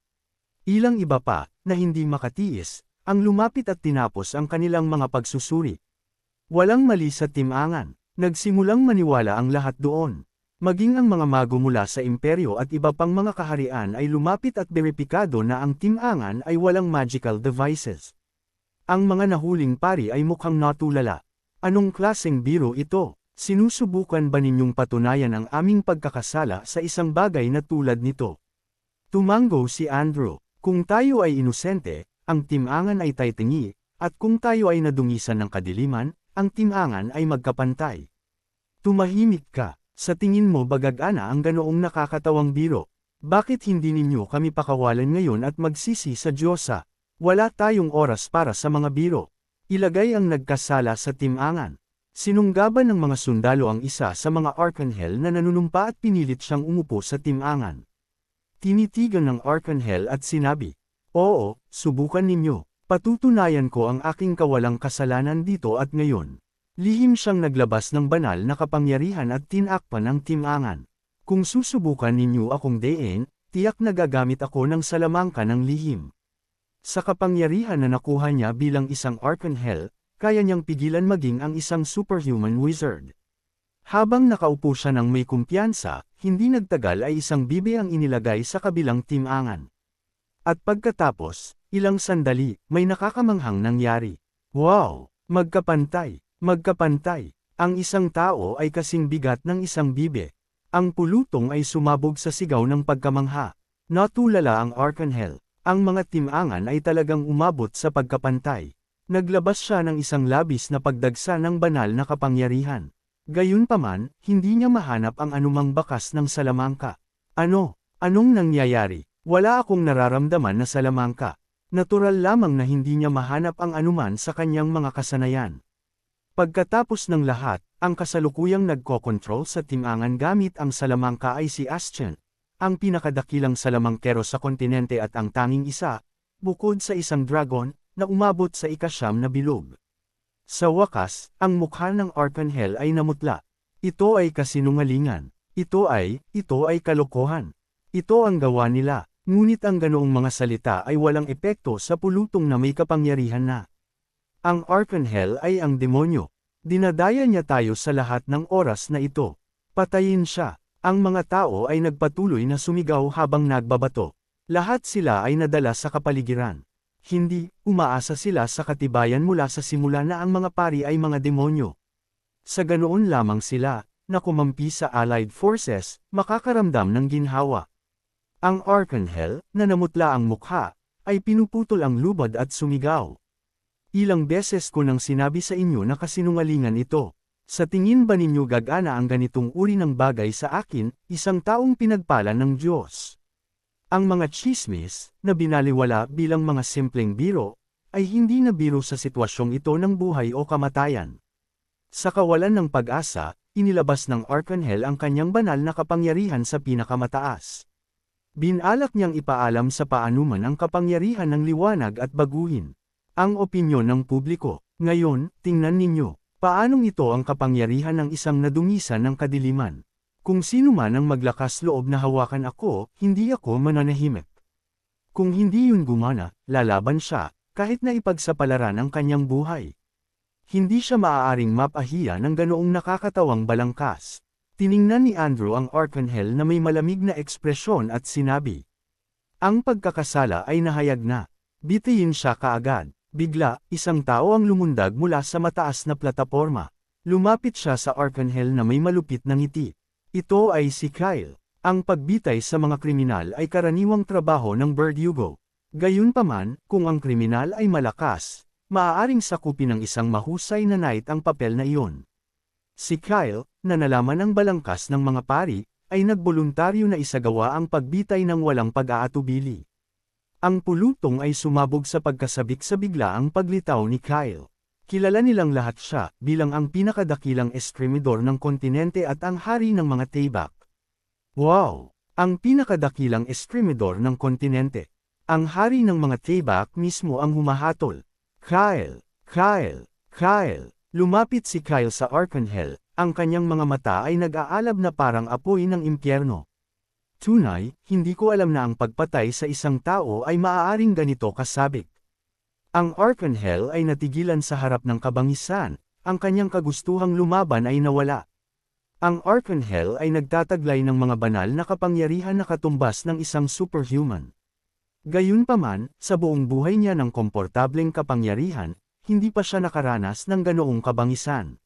Ilang iba pa, na hindi makatiis, ang lumapit at tinapos ang kanilang mga pagsusuri. Walang mali sa timangan. Nagsimulang maniwala ang lahat doon. Maging ang mga mago mula sa imperyo at iba pang mga kaharian ay lumapit at beripikado na ang Team Angan ay walang magical devices. Ang mga nahuling pari ay mukhang natulala. Anong klaseng biro ito? Sinusubukan ba ninyong patunayan ang aming pagkakasala sa isang bagay na tulad nito? Tumango si Andrew. Kung tayo ay inosente, ang Team Angan ay taytingi, at kung tayo ay nadungisan ng kadiliman, ang Team Angan ay magkapantay. Tumahimik ka. Sa tingin mo bagag-ana ang ganoong nakakatawang biro? Bakit hindi ninyo kami pakawalan ngayon at magsisi sa Diyosa? Wala tayong oras para sa mga biro. Ilagay ang nagkasala sa Team Angan. Sinunggaban ng mga sundalo ang isa sa mga Archangel na nanunumpa at pinilit siyang umupo sa Team Angan. Tinitigan ng Archangel at sinabi, "Oo, subukan ninyo. Patutunayan ko ang aking kawalang kasalanan dito at ngayon." Lihim siyang naglabas ng banal na kapangyarihan at tinakpan ng Team Angan. Kung susubukan ninyo akong dayin, tiyak na gagamit ako ng salamangka ng lihim. Sa kapangyarihan na nakuha niya bilang isang Archangel, kaya niyang pigilan maging ang isang superhuman wizard. Habang nakaupo siya ng may kumpiyansa, hindi nagtagal ay isang bibe ang inilagay sa kabilang Team Angan. At pagkatapos, ilang sandali, may nakakamanghang nangyari. Wow! Magkapantay! Magkapantay! Ang isang tao ay kasing bigat ng isang bibe. Ang pulutong ay sumabog sa sigaw ng pagkamangha. Natulala ang Archangel. Ang mga Team Angan ay talagang umabot sa pagkapantay. Naglabas siya ng isang labis na pagdagsa ng banal na kapangyarihan. Gayunpaman, hindi niya mahanap ang anumang bakas ng salamangka. Anong nangyayari? Wala akong nararamdaman na salamangka. Natural lamang na hindi niya mahanap ang anuman sa kanyang mga kasanayan. Pagkatapos ng lahat, ang kasalukuyang nagkokontrol sa Team Angan gamit ang salamangka ay si Astian, ang pinakadakilang salamangkero sa kontinente at ang tanging isa, bukod sa isang dragon, na umabot sa ikasyam na bilog. Sa wakas, ang mukha ng Archangel ay namutla. Ito ay kasinungalingan. Ito ay kalokohan. Ito ang gawa nila, ngunit ang ganoong mga salita ay walang epekto sa pulutong na may kapangyarihan na. Ang Archangel ay ang demonyo. Dinadaya niya tayo sa lahat ng oras na ito. Patayin siya. Ang mga tao ay nagpatuloy na sumigaw habang nagbabato. Lahat sila ay nadala sa kapaligiran. Hindi, umaasa sila sa katibayan mula sa simula na ang mga pari ay mga demonyo. Sa ganoon lamang sila, na kumampi sa Allied Forces, makakaramdam ng ginhawa. Ang Archangel, na namutla ang mukha, ay pinuputol ang lubad at sumigaw. Ilang beses ko nang sinabi sa inyo na kasinungalingan ito. Sa tingin ba ninyo gagana ang ganitong uri ng bagay sa akin, isang taong pinagpala ng Diyos? Ang mga chismis, na binaliwala bilang mga simpleng biro, ay hindi na biro sa sitwasyong ito ng buhay o kamatayan. Sa kawalan ng pag-asa, inilabas ng Archangel ang kanyang banal na kapangyarihan sa pinakamataas. Binalak niyang ipaalam sa paanuman ang kapangyarihan ng liwanag at baguhin ang opinyon ng publiko. Ngayon, tingnan ninyo, paanong ito ang kapangyarihan ng isang nadungisan ng kadiliman. Kung sino man ang maglakas loob na hawakan ako, hindi ako mananahimik. Kung hindi yun gumana, lalaban siya, kahit na ipagsapalaran ang kanyang buhay. Hindi siya maaaring mapahiya ng ganoong nakakatawang balangkas. Tiningnan ni Andrew ang Archangel na may malamig na ekspresyon at sinabi, "Ang pagkakasala ay nahayag na. Bitiyin siya kaagad." Bigla, isang tao ang lumundag mula sa mataas na plataporma. Lumapit siya sa Archangel na may malupit na ngiti. Ito ay si Kyle. Ang pagbitay sa mga kriminal ay karaniwang trabaho ng Verdugo. Gayunpaman, kung ang kriminal ay malakas, maaaring sakupin ng isang mahusay na knight ang papel na iyon. Si Kyle, na nalaman ang balangkas ng mga pari, ay nagboluntaryo na isagawa ang pagbitay ng walang pag-aatubili. Ang pulutong ay sumabog sa pagkasabik sa biglaang paglitaw ni Kyle. Kilala nilang lahat siya bilang ang pinakadakilang eskrimidor ng kontinente at ang hari ng mga taybak. Wow! Ang pinakadakilang eskrimidor ng kontinente. Ang hari ng mga taybak mismo ang humahatol. Kyle! Kyle! Kyle! Lumapit si Kyle sa Archangel, ang kanyang mga mata ay nag-aalab na parang apoy ng impyerno. Tunay, hindi ko alam na ang pagpatay sa isang tao ay maaaring ganito kasabik. Ang Archangel ay natigilan sa harap ng kabangisan, ang kanyang kagustuhang lumaban ay nawala. Ang Archangel ay nagtataglay ng mga banal na kapangyarihan na katumbas ng isang superhuman. Gayunpaman, sa buong buhay niya ng komportableng kapangyarihan, hindi pa siya nakaranas ng ganoong kabangisan.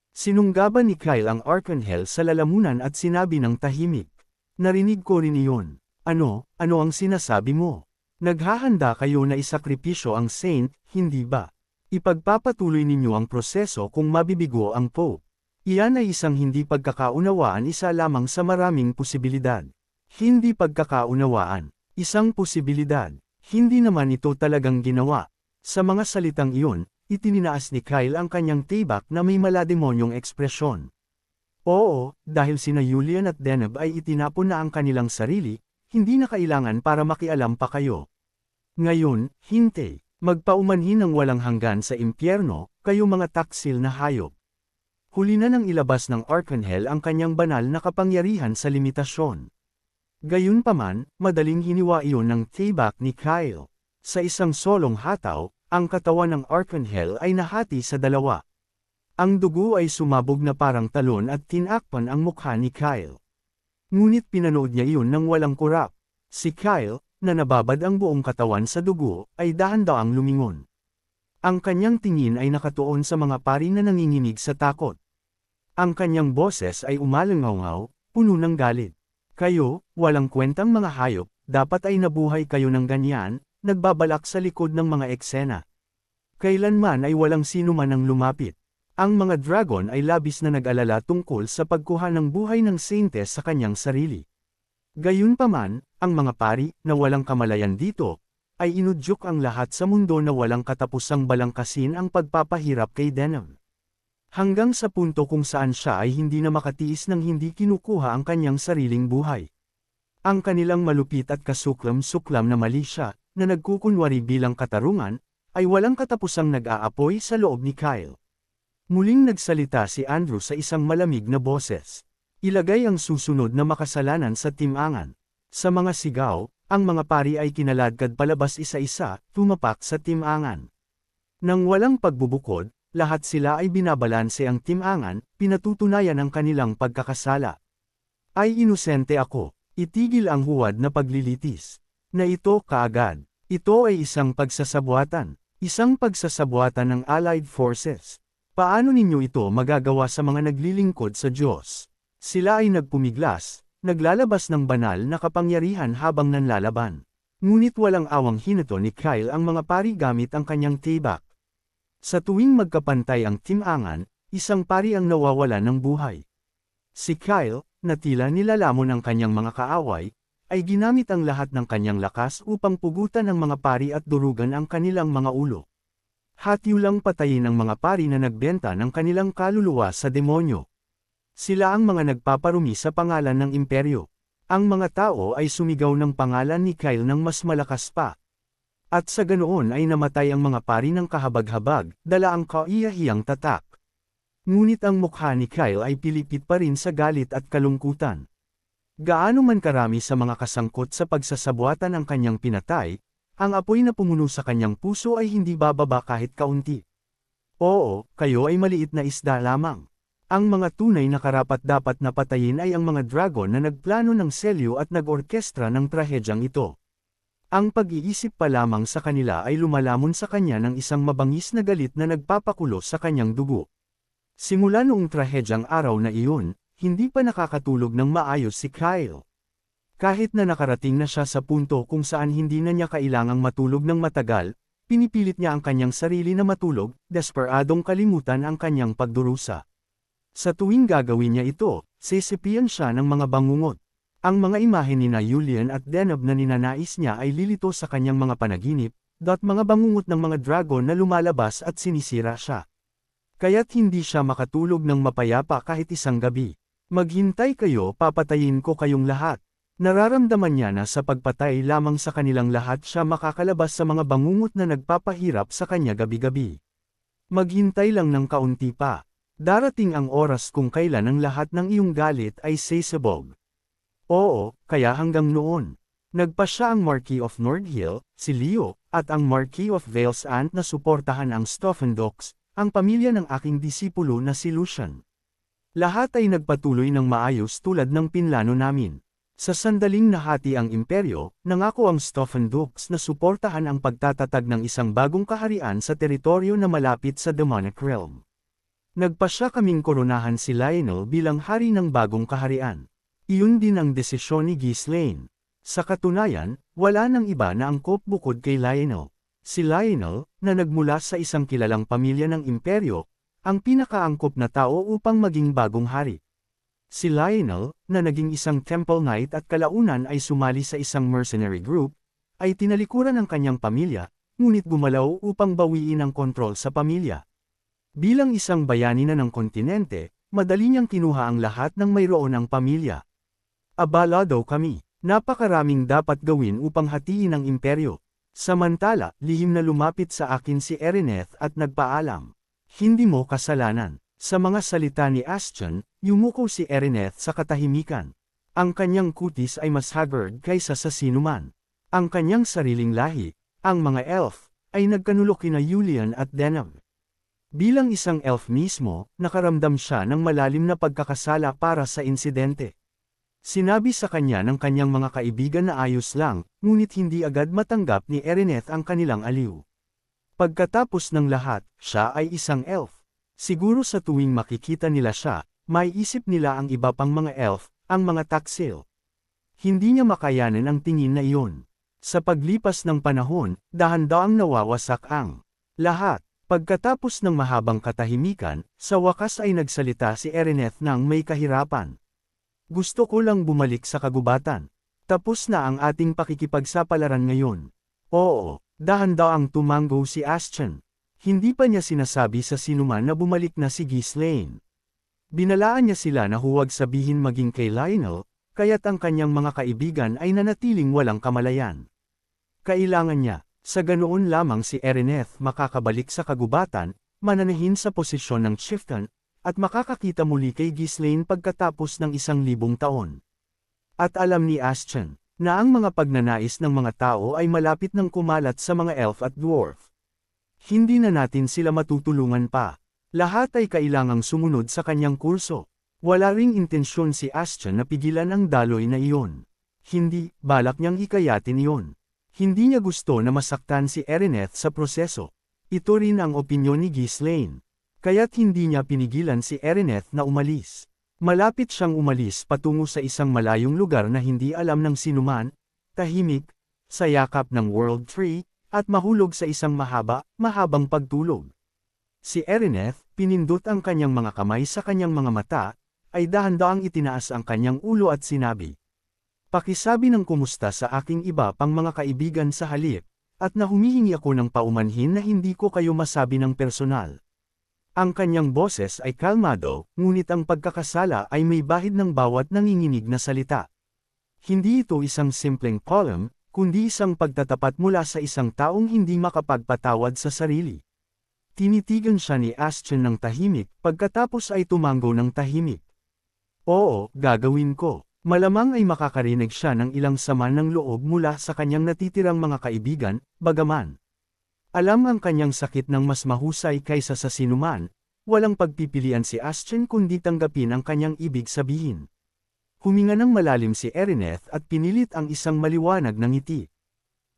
Sinunggaban ni Kyle ang Archangel sa lalamunan at sinabi ng tahimik, "Narinig ko rin iyon. Ano ang sinasabi mo? Naghahanda kayo na isakripisyo ang Saint, hindi ba? Ipagpapatuloy ninyo ang proseso kung mabibigo ang Pope. Iyan ay isang hindi pagkakaunawaan, isa lamang sa maraming posibilidad. Hindi pagkakaunawaan, isang posibilidad. Hindi naman ito talagang ginawa." Sa mga salitang iyon, itininaas ni Kyle ang kanyang tibak na may malademonyong ekspresyon. Oo, dahil sina Julian at Deneb ay itinapon na ang kanilang sarili, hindi na kailangan para makialam pa kayo. Ngayon, hintay, magpaumanhin ng walang hanggan sa impyerno, kayo mga taksil na hayop. Huli na nang ilabas ng Archangel ang kanyang banal na kapangyarihan sa limitasyon. Gayunpaman, madaling hiniwa iyon ng tibak ni Kyle. Sa isang solong hataw, ang katawan ng Archangel ay nahati sa dalawa. Ang dugo ay sumabog na parang talon at tinakpan ang mukha ni Kyle. Ngunit pinanood niya iyon ng walang kurap. Si Kyle, na nababad ang buong katawan sa dugo, ay dahan-daang lumingon. Ang kanyang tingin ay nakatuon sa mga pari na nanginginig sa takot. Ang kanyang boses ay umalangaw-ngaw, puno ng galit. Kayo, walang kwentang mga hayop, dapat ay nabuhay kayo ng ganyan, nagbabalak sa likod ng mga eksena. Kailanman ay walang sino man ang lumapit. Ang mga dragon ay labis na nag-alala tungkol sa pagkuha ng buhay ng Saintes sa kanyang sarili. Gayunpaman, ang mga pari, na walang kamalayan dito, ay inudyok ang lahat sa mundo na walang katapusang balangkasin ang pagpapahirap kay Deneb. Hanggang sa punto kung saan siya ay hindi na makatiis ng hindi kinukuha ang kanyang sariling buhay. Ang kanilang malupit at kasuklam-suklam na mali siya, na nagkukunwari bilang katarungan, ay walang katapusang nag-aapoy sa loob ni Kyle. Muling nagsalita si Andrew sa isang malamig na boses. Ilagay ang susunod na makasalanan sa timangan. Sa mga sigaw, ang mga pari ay kinaladkad palabas isa-isa, tumapak sa timangan. Nang walang pagbubukod, lahat sila ay binabalanse ang timangan, pinatutunayan ang kanilang pagkakasala. Ay inosente ako, itigil ang huwad na paglilitis. Na ito kaagad. Ito ay isang pagsasabuatan. Isang pagsasabuatan ng Allied Forces. Paano ninyo ito magagawa sa mga naglilingkod sa Diyos? Sila ay nagpumiglas, naglalabas ng banal na kapangyarihan habang nanlalaban. Ngunit walang awang hinato ni Kyle ang mga pari gamit ang kanyang tibak. Sa tuwing magkapantay ang timangan, isang pari ang nawawalan ng buhay. Si Kyle, na tila nilalamon ang kanyang mga kaaway, ay ginamit ang lahat ng kanyang lakas upang pugutan ang mga pari at durugan ang kanilang mga ulo. Hatiulang patayin ang mga pari na nagbenta ng kanilang kaluluwa sa demonyo. Sila ang mga nagpaparumi sa pangalan ng imperyo. Ang mga tao ay sumigaw ng pangalan ni Kyle ng mas malakas pa. At sa ganoon ay namatay ang mga pari ng kahabag-habag, dala ang kaiyahiyang tatak. Ngunit ang mukha ni Kyle ay pilipit pa rin sa galit at kalungkutan. Gaano man karami sa mga kasangkot sa pagsasabuatan ang kanyang pinatay, ang apoy na pumuno sa kanyang puso ay hindi bababa kahit kaunti. Oo, kayo ay maliit na isda lamang. Ang mga tunay na karapat-dapat na patayin ay ang mga dragon na nagplano ng selyo at nag-orkestra ng trahedyang ito. Ang pag-iisip pa lamang sa kanila ay lumalamon sa kanya ng isang mabangis na galit na nagpapakulo sa kanyang dugo. Simula noong trahedyang araw na iyon, hindi pa nakakatulog ng maayos si Kyle. Kahit na nakarating na siya sa punto kung saan hindi na niya kailangang matulog ng matagal, pinipilit niya ang kanyang sarili na matulog, desperadong kalimutan ang kanyang pagdurusa. Sa tuwing gagawin niya ito, sisipian siya ng mga bangungot. Ang mga imahe ni Julian at Deneb na ninanais niya ay lilito sa kanyang mga panaginip, mga bangungot ng mga dragon na lumalabas at sinisira siya. Kaya't hindi siya makatulog ng mapayapa kahit isang gabi. Maghintay kayo, papatayin ko kayong lahat. Nararamdaman niya na sa pagpatay lamang sa kanilang lahat siya makakalabas sa mga bangungot na nagpapahirap sa kanya gabi-gabi. Maghintay lang ng kaunti pa. Darating ang oras kung kailan ang lahat ng iyong galit ay sasabog. Oo, kaya hanggang noon. Nagpa siya ang Marquis of Nordhill, si Leo, at ang Marquis of Vales na suportahan ang Stoffendocs, ang pamilya ng aking disipulo na si Lucian. Lahat ay nagpatuloy ng maayos tulad ng pinlano namin. Sa sandaling nahati ang imperyo, nangako ang Stauffen Dukes na suportahan ang pagtatatag ng isang bagong kaharian sa teritoryo na malapit sa demonic realm. Nagpasya kaming koronahan si Lionel bilang hari ng bagong kaharian. Iyon din ang desisyon ni Ghislaine. Sa katunayan, wala nang iba na angkop bukod kay Lionel. Si Lionel, na nagmula sa isang kilalang pamilya ng imperyo, ang pinakaangkop na tao upang maging bagong hari. Si Lionel, na naging isang Temple Knight at kalaunan ay sumali sa isang mercenary group, ay tinalikuran ng kanyang pamilya, ngunit gumalaw upang bawiin ang kontrol sa pamilya. Bilang isang bayani na ng kontinente, madali niyang kinuha ang lahat ng mayroon ang pamilya. Abalado kami, napakaraming dapat gawin upang hatiin ang imperyo. Samantala, lihim na lumapit sa akin si Erineth at nagpaalam. Hindi mo kasalanan. Sa mga salita ni Astion, yumuko si Erineth sa katahimikan. Ang kanyang kutis ay mas haggard kaysa sa sinuman. Ang kanyang sariling lahi, ang mga elf, ay nagkanulo kina Julian at Denham. Bilang isang elf mismo, nakaramdam siya ng malalim na pagkakasala para sa insidente. Sinabi sa kanya ng kanyang mga kaibigan na ayos lang, ngunit hindi agad matanggap ni Erineth ang kanilang aliw. Pagkatapos ng lahat, siya ay isang elf. Siguro sa tuwing makikita nila siya, may isip nila ang iba pang mga elf, ang mga taksil. Hindi niya makayanan ang tingin na iyon. Sa paglipas ng panahon, dahan-daang nawawasak ang lahat. Pagkatapos ng mahabang katahimikan, sa wakas ay nagsalita si Erineth ng may kahirapan. Gusto ko lang bumalik sa kagubatan. Tapos na ang ating pakikipagsapalaran ngayon. Oo. Dahan-daang tumanggo si Astion. Hindi pa niya sinasabi sa sinuman na bumalik na si Ghislaine. Binalaan niya sila na huwag sabihin maging kay Lionel, kaya't ang kanyang mga kaibigan ay nanatiling walang kamalayan. Kailangan niya, sa ganoon lamang si Erineth makakabalik sa kagubatan, mananahin sa posisyon ng chieftain, at makakakita muli kay Ghislaine pagkatapos ng 1,000 taon. At alam ni Astion, na ang mga pagnanais ng mga tao ay malapit ng kumalat sa mga elf at dwarf. Hindi na natin sila matutulungan pa. Lahat ay kailangang sumunod sa kanyang kurso. Wala ring intensyon si Astion na pigilan ang daloy na iyon. Hindi, balak niyang hikayatin iyon. Hindi niya gusto na masaktan si Erineth sa proseso. Ito rin ang opinyon ni Ghislaine. Kaya't hindi niya pinigilan si Erineth na umalis. Malapit siyang umalis patungo sa isang malayong lugar na hindi alam ng sinuman, tahimik, sa yakap ng World Tree, at mahulog sa isang mahabang pagtulog. Si Erineth, pinindot ang kanyang mga kamay sa kanyang mga mata, ay dahan-daang itinaas ang kanyang ulo at sinabi, "Pakisabi ng kumusta sa aking iba pang mga kaibigan sa halip, at na humihingi ako ng paumanhin na hindi ko kayo masabi ng personal." Ang kanyang boses ay kalmado, ngunit ang pagkakasala ay may bahid ng bawat nanginginig na salita. Hindi ito isang simpleng poem, kundi isang pagtatapat mula sa isang taong hindi makapagpatawad sa sarili. Tinitigan siya ni Astion ng tahimik, pagkatapos ay tumanggo ng tahimik. Oo, gagawin ko. Malamang ay makakarinig siya ng ilang sama ng loob mula sa kanyang natitirang mga kaibigan, bagaman alam ang kanyang sakit ng mas mahusay kaysa sa sinuman, walang pagpipilian si Astion kundi tanggapin ang kanyang ibig sabihin. Huminga ng malalim si Erineth at pinilit ang isang maliwanag na ngiti.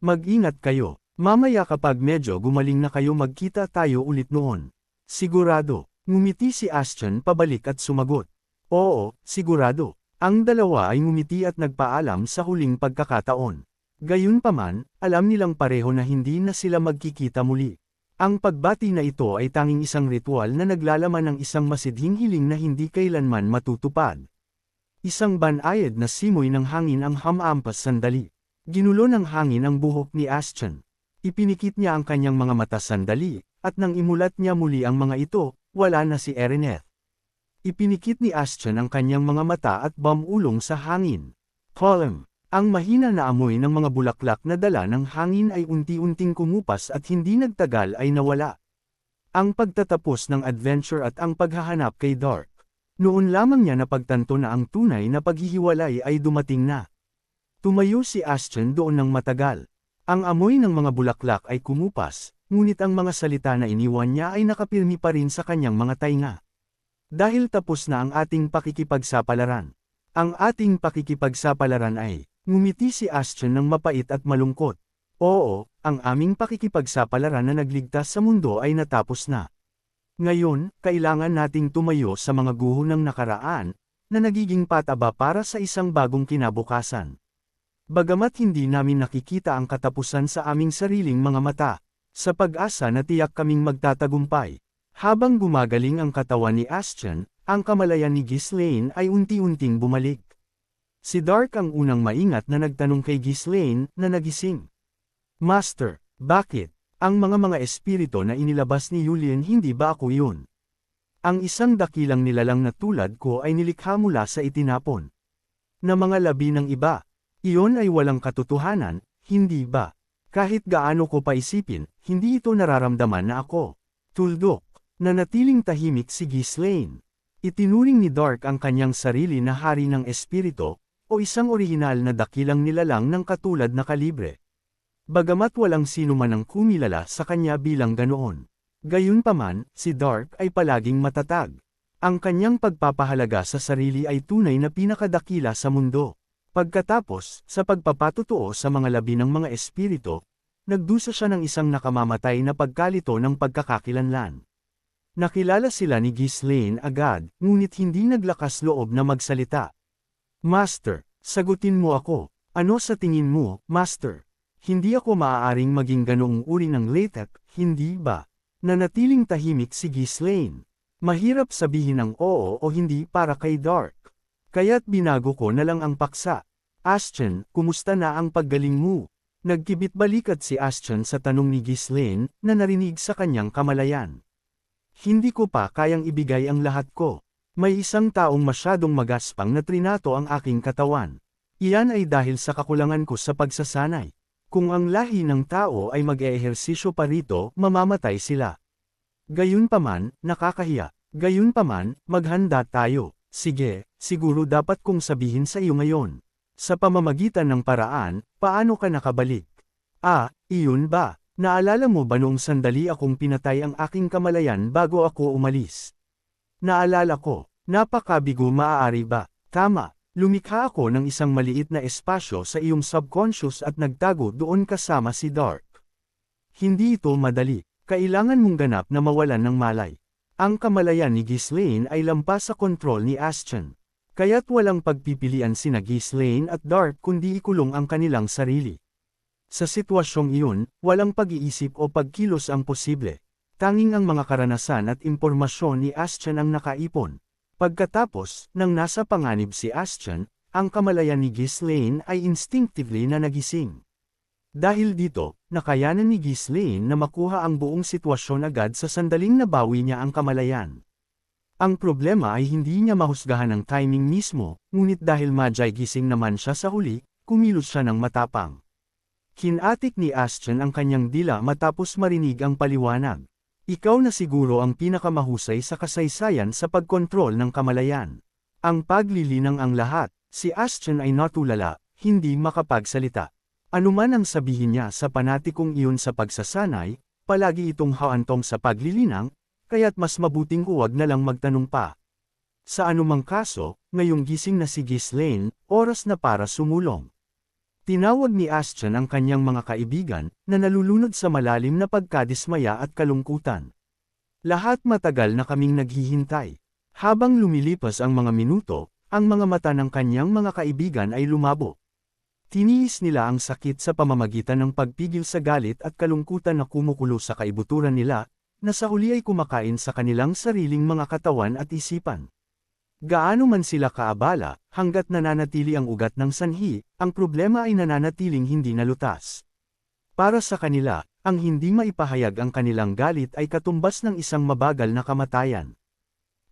Mag-ingat kayo, mamaya kapag medyo gumaling na kayo magkita tayo ulit noon. Sigurado, ngumiti si Astion pabalik at sumagot. Oo, sigurado. Ang dalawa ay ngumiti at nagpaalam sa huling pagkakataon. Gayunpaman, alam nilang pareho na hindi na sila magkikita muli. Ang pagbati na ito ay tanging isang ritual na naglalaman ng isang masidhing hiling na hindi kailanman matutupad. Isang banayad na simoy ng hangin ang hamampas sandali. Ginulo ng hangin ang buhok ni Astion. Ipinikit niya ang kanyang mga mata sandali, at nang imulat niya muli ang mga ito, wala na si Erineth. Ipinikit ni Astion ang kanyang mga mata at bumulong sa hangin. Poem. Ang mahina na amoy ng mga bulaklak na dala ng hangin ay unti-unting kumupas at hindi nagtagal ay nawala. Ang pagtatapos ng adventure at ang paghahanap kay Dark. Noon lamang niya napagtanto na ang tunay na paghihiwalay ay dumating na. Tumayo si Astion doon ng matagal. Ang amoy ng mga bulaklak ay kumupas, ngunit ang mga salita na iniwan niya ay nakapirmi pa rin sa kanyang mga tainga. Dahil tapos na ang ating pakikipagsapalaran. Ang ating pakikipagsapalaran ay, ngumiti si Ashton ng mapait at malungkot. Oo, ang aming pakikipagsapalaran na nagligtas sa mundo ay natapos na. Ngayon, kailangan nating tumayo sa mga guho ng nakaraan, na nagiging pataba para sa isang bagong kinabukasan. Bagamat hindi namin nakikita ang katapusan sa aming sariling mga mata, sa pag-asa na tiyak kaming magtatagumpay. Habang gumagaling ang katawan ni Ashton, ang kamalayan ni Ghislaine ay unti-unting bumalik. Si Dark ang unang maingat na nagtanong kay Ghislaine na nagising. Master, bakit? Ang mga espirito na inilabas ni Julian hindi ba ako yun? Ang isang dakilang nilalang na tulad ko ay nilikha mula sa itinapon na mga labi ng iba. Iyon ay walang katotohanan, hindi ba? Kahit gaano ko paisipin, hindi ito nararamdaman na ako. Tuldok. Nanatiling tahimik si Ghislaine. Itinuring ni Dark ang kanyang sarili na hari ng espirito, o isang orihinal na dakilang nilalang ng katulad na kalibre. Bagamat walang sino man ang kumilala sa kanya bilang ganoon. Gayunpaman, si Dark ay palaging matatag. Ang kanyang pagpapahalaga sa sarili ay tunay na pinakadakila sa mundo. Pagkatapos, sa pagpapatutuo sa mga labi ng mga espirito, nagdusa siya ng isang nakamamatay na pagkalito ng pagkakakilanlan. Nakilala sila ni Ghislaine agad, ngunit hindi naglakas loob na magsalita. Master, sagutin mo ako. Ano sa tingin mo, Master? Hindi ako maaaring maging ganoong uri ng latex, hindi ba? Nanatiling tahimik si Ghislaine. Mahirap sabihin ang oo o hindi para kay Dark. Kaya't binago ko na lang ang paksa. Ashton, kumusta na ang paggaling mo? Nagkibit balikat si Ashton sa tanong ni Ghislaine na narinig sa kanyang kamalayan. Hindi ko pa kayang ibigay ang lahat ko. May isang taong masyadong magaspang na trinato ang aking katawan. Iyan ay dahil sa kakulangan ko sa pagsasanay. Kung ang lahi ng tao ay mag-eehersisyo pa rito, mamamatay sila. Gayunpaman, nakakahiya. Gayunpaman, maghanda tayo. Sige, siguro dapat kong sabihin sa iyo ngayon. Sa pamamagitan ng paraan, paano ka nakabalik? Iyon ba? Naalala mo ba noong sandali akong pinatay ang aking kamalayan bago ako umalis? Naalala ko, napakabigo maaari ba? Tama, lumikha ako ng isang maliit na espasyo sa iyong subconscious at nagtago doon kasama si Dark. Hindi ito madali, kailangan mong ganap na mawalan ng malay. Ang kamalayan ni Ghislaine ay lampas sa kontrol ni Ashton. Kaya't walang pagpipilian sina Ghislaine at Dark kundi ikulong ang kanilang sarili. Sa sitwasyong iyon, walang pag-iisip o pagkilos ang posible. Tanging ang mga karanasan at impormasyon ni Ashton ang nakaipon. Pagkatapos, nang nasa panganib si Ashton, ang kamalayan ni Ghislaine ay instinctively na nagising. Dahil dito, nakayanan ni Ghislaine na makuha ang buong sitwasyon agad sa sandaling nabawi niya ang kamalayan. Ang problema ay hindi niya mahusgahan ang timing mismo, ngunit dahil madyay gising naman siya sa huli, kumilos siya ng matapang. Kinatik ni Ashton ang kanyang dila matapos marinig ang paliwanag. Ikaw na siguro ang pinakamahusay sa kasaysayan sa pagkontrol ng kamalayan. Ang paglilinang ang lahat, si Ashton ay natulala, hindi makapagsalita. Anuman ang sabihin niya sa panatikong iyon sa pagsasanay, palagi itong hawantong sa paglilinang, kaya't mas mabuting huwag na lang magtanong pa. Sa anumang kaso, ngayong gising na si Ghislaine, oras na para sumulong. Tinawag ni Ashton ang kanyang mga kaibigan, na nalulunod sa malalim na pagkadismaya at kalungkutan. Lahat matagal na kaming naghihintay. Habang lumilipas ang mga minuto, ang mga mata ng kanyang mga kaibigan ay lumabo. Tiniis nila ang sakit sa pamamagitan ng pagpigil sa galit at kalungkutan na kumukulo sa kaibuturan nila, na sa huli ay kumakain sa kanilang sariling mga katawan at isipan. Gaano man sila kaabala, hanggat nananatili ang ugat ng sanhi, ang problema ay nananatiling hindi nalutas. Para sa kanila, ang hindi maipahayag ang kanilang galit ay katumbas ng isang mabagal na kamatayan.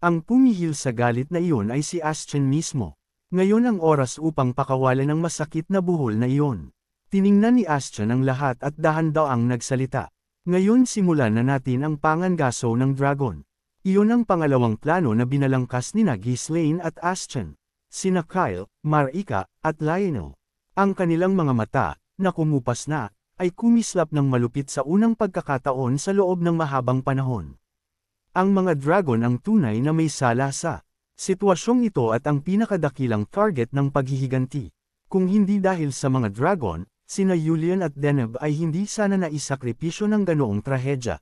Ang pumihil sa galit na iyon ay si Ashton mismo. Ngayon ang oras upang pakawalan ng masakit na buhol na iyon. Tiningnan ni Ashton ang lahat at dahan-daang nagsalita. Ngayon simulan na natin ang pangangaso ng dragon. Iyon ang pangalawang plano na binalangkas nina Ghislaine at Ashton. Sina Kyle, Marika, at Lionel. Ang kanilang mga mata, na kumupas na, ay kumislap ng malupit sa unang pagkakataon sa loob ng mahabang panahon. Ang mga dragon ang tunay na may sala sa sitwasyong ito at ang pinakadakilang target ng paghihiganti. Kung hindi dahil sa mga dragon, sina Julian at Deneb ay hindi sana naisakripisyo ng ganoong trahedya.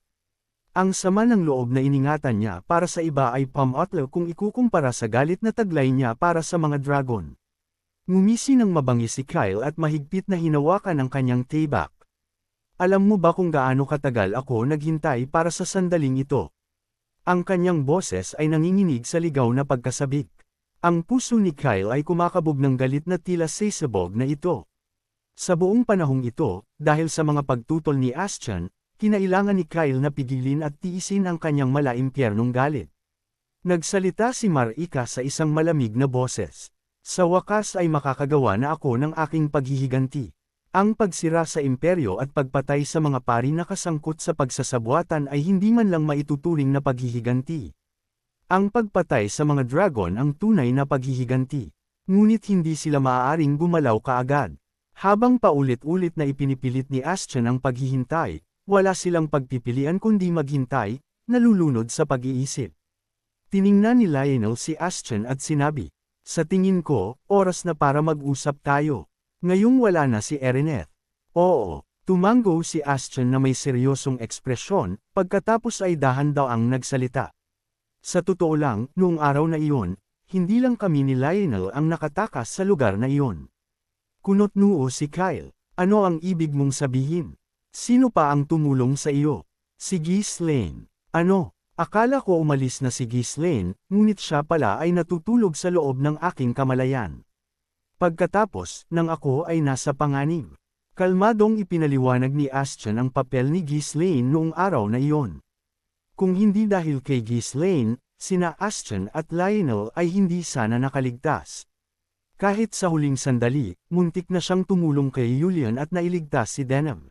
Ang sama ng loob na iningatan niya para sa iba ay pamotlo kung ikukumpara sa galit na taglay niya para sa mga dragon. Ngumisi ng mabangi si Kyle at mahigpit na hinawakan ang kanyang tayback. Alam mo ba kung gaano katagal ako naghintay para sa sandaling ito? Ang kanyang boses ay nanginginig sa ligaw na pagkasabik. Ang puso ni Kyle ay kumakabog ng galit na tila sesabog na ito. Sa buong panahong ito, dahil sa mga pagtutol ni Astian, kinailangan ni Kyle na pigilin at tiisin ang kanyang malaimpyernong galit. Nagsalita si Marika sa isang malamig na boses. Sa wakas ay makakagawa na ako ng aking paghihiganti. Ang pagsira sa imperyo at pagpatay sa mga pari na kasangkot sa pagsasabuatan ay hindi man lang maituturing na paghihiganti. Ang pagpatay sa mga dragon ang tunay na paghihiganti. Ngunit hindi sila maaaring gumalaw kaagad. Habang paulit-ulit na ipinipilit ni Astian ang paghihintay, wala silang pagpipilian kundi maghintay, nalulunod sa pag-iisip. Tiningnan ni Lionel si Astian at sinabi, "Sa tingin ko, oras na para mag-usap tayo. Ngayong wala na si Erineth." "Oo," tumango si Astian na may seryosong ekspresyon, pagkatapos ay dahan daw ang nagsalita. "Sa totoo lang, noong araw na iyon, hindi lang kami ni Lionel ang nakatakas sa lugar na iyon." Kunot-noo si Kyle, "Ano ang ibig mong sabihin? Sino pa ang tumulong sa iyo?" "Si Ghislaine." "Ano? Akala ko umalis na si Ghislaine, ngunit siya pala ay natutulog sa loob ng aking kamalayan." Pagkatapos, nang ako ay nasa panganib. Kalmadong ipinaliwanag ni Astian ang papel ni Ghislaine noong araw na iyon. Kung hindi dahil kay Ghislaine, sina Astian at Lionel ay hindi sana nakaligtas. Kahit sa huling sandali, muntik na siyang tumulong kay Julian at nailigtas si Deneb.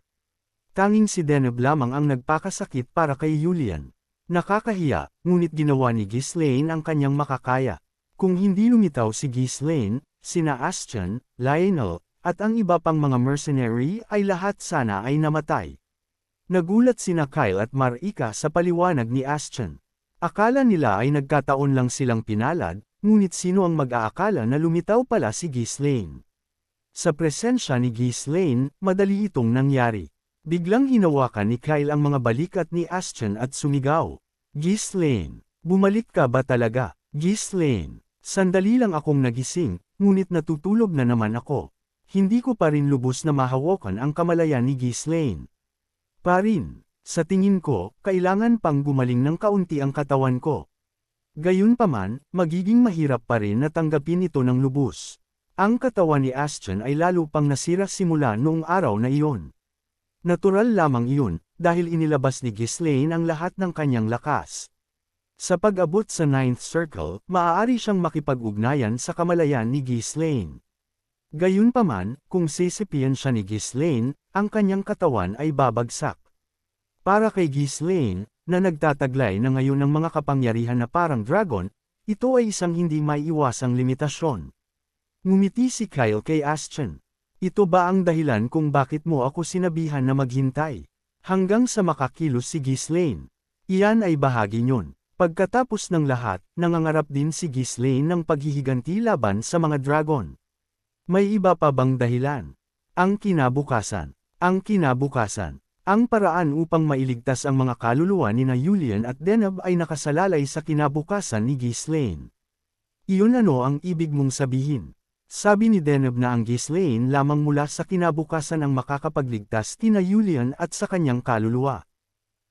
Tanging si Deneb lamang ang nagpakasakit para kay Julian. Nakakahiya, ngunit ginawa ni Ghislaine ang kanyang makakaya. Kung hindi lumitaw si Ghislaine, sina Astian, Lionel, at ang iba pang mga mercenary ay lahat sana ay namatay. Nagulat sina Kyle at Marika sa paliwanag ni Astian. Akala nila ay nagkataon lang silang pinalad, ngunit sino ang mag-aakala na lumitaw pala si Ghislaine. Sa presensya ni Ghislaine, madali itong nangyari. Biglang hinawakan ni Kyle ang mga balikat ni Astian at sumigaw, "Ghislaine, bumalik ka ba talaga? Ghislaine, sandali lang akong nagising, ngunit natutulog na naman ako." Hindi ko pa rin lubos na mahawakan ang kamalayan ni Ghislaine. "Parin, sa tingin ko, kailangan pang gumaling ng kaunti ang katawan ko." Gayunpaman, magiging mahirap pa rin na tanggapin ito ng lubos. Ang katawan ni Astian ay lalo pang nasira simula noong araw na iyon. Natural lamang iyon, dahil inilabas ni Ghislaine ang lahat ng kanyang lakas. Sa pag-abot sa Ninth Circle, maaari siyang makipag-ugnayan sa kamalayan ni Ghislaine. Gayunpaman, kung sisipian siya ni Ghislaine, ang kanyang katawan ay babagsak. Para kay Ghislaine, na nagtataglay na ngayon ng mga kapangyarihan na parang dragon, ito ay isang hindi maiiwasang limitasyon. Ngumiti si Kyle kay Astian. "Ito ba ang dahilan kung bakit mo ako sinabihan na maghintay? Hanggang sa makakilos si Ghislaine. Iyan ay bahagi niyon." Pagkatapos ng lahat, nangangarap din si Ghislaine ng paghihiganti laban sa mga dragon. May iba pa bang dahilan? Ang kinabukasan. Ang paraan upang mailigtas ang mga kaluluwa ni Julian at Deneb ay nakasalalay sa kinabukasan ni Ghislaine. "Iyon ano ang ibig mong sabihin?" Sabi ni Deneb na ang Ghislaine lamang mula sa kinabukasan ang makakapagligtas kina Julian at sa kanyang kaluluwa.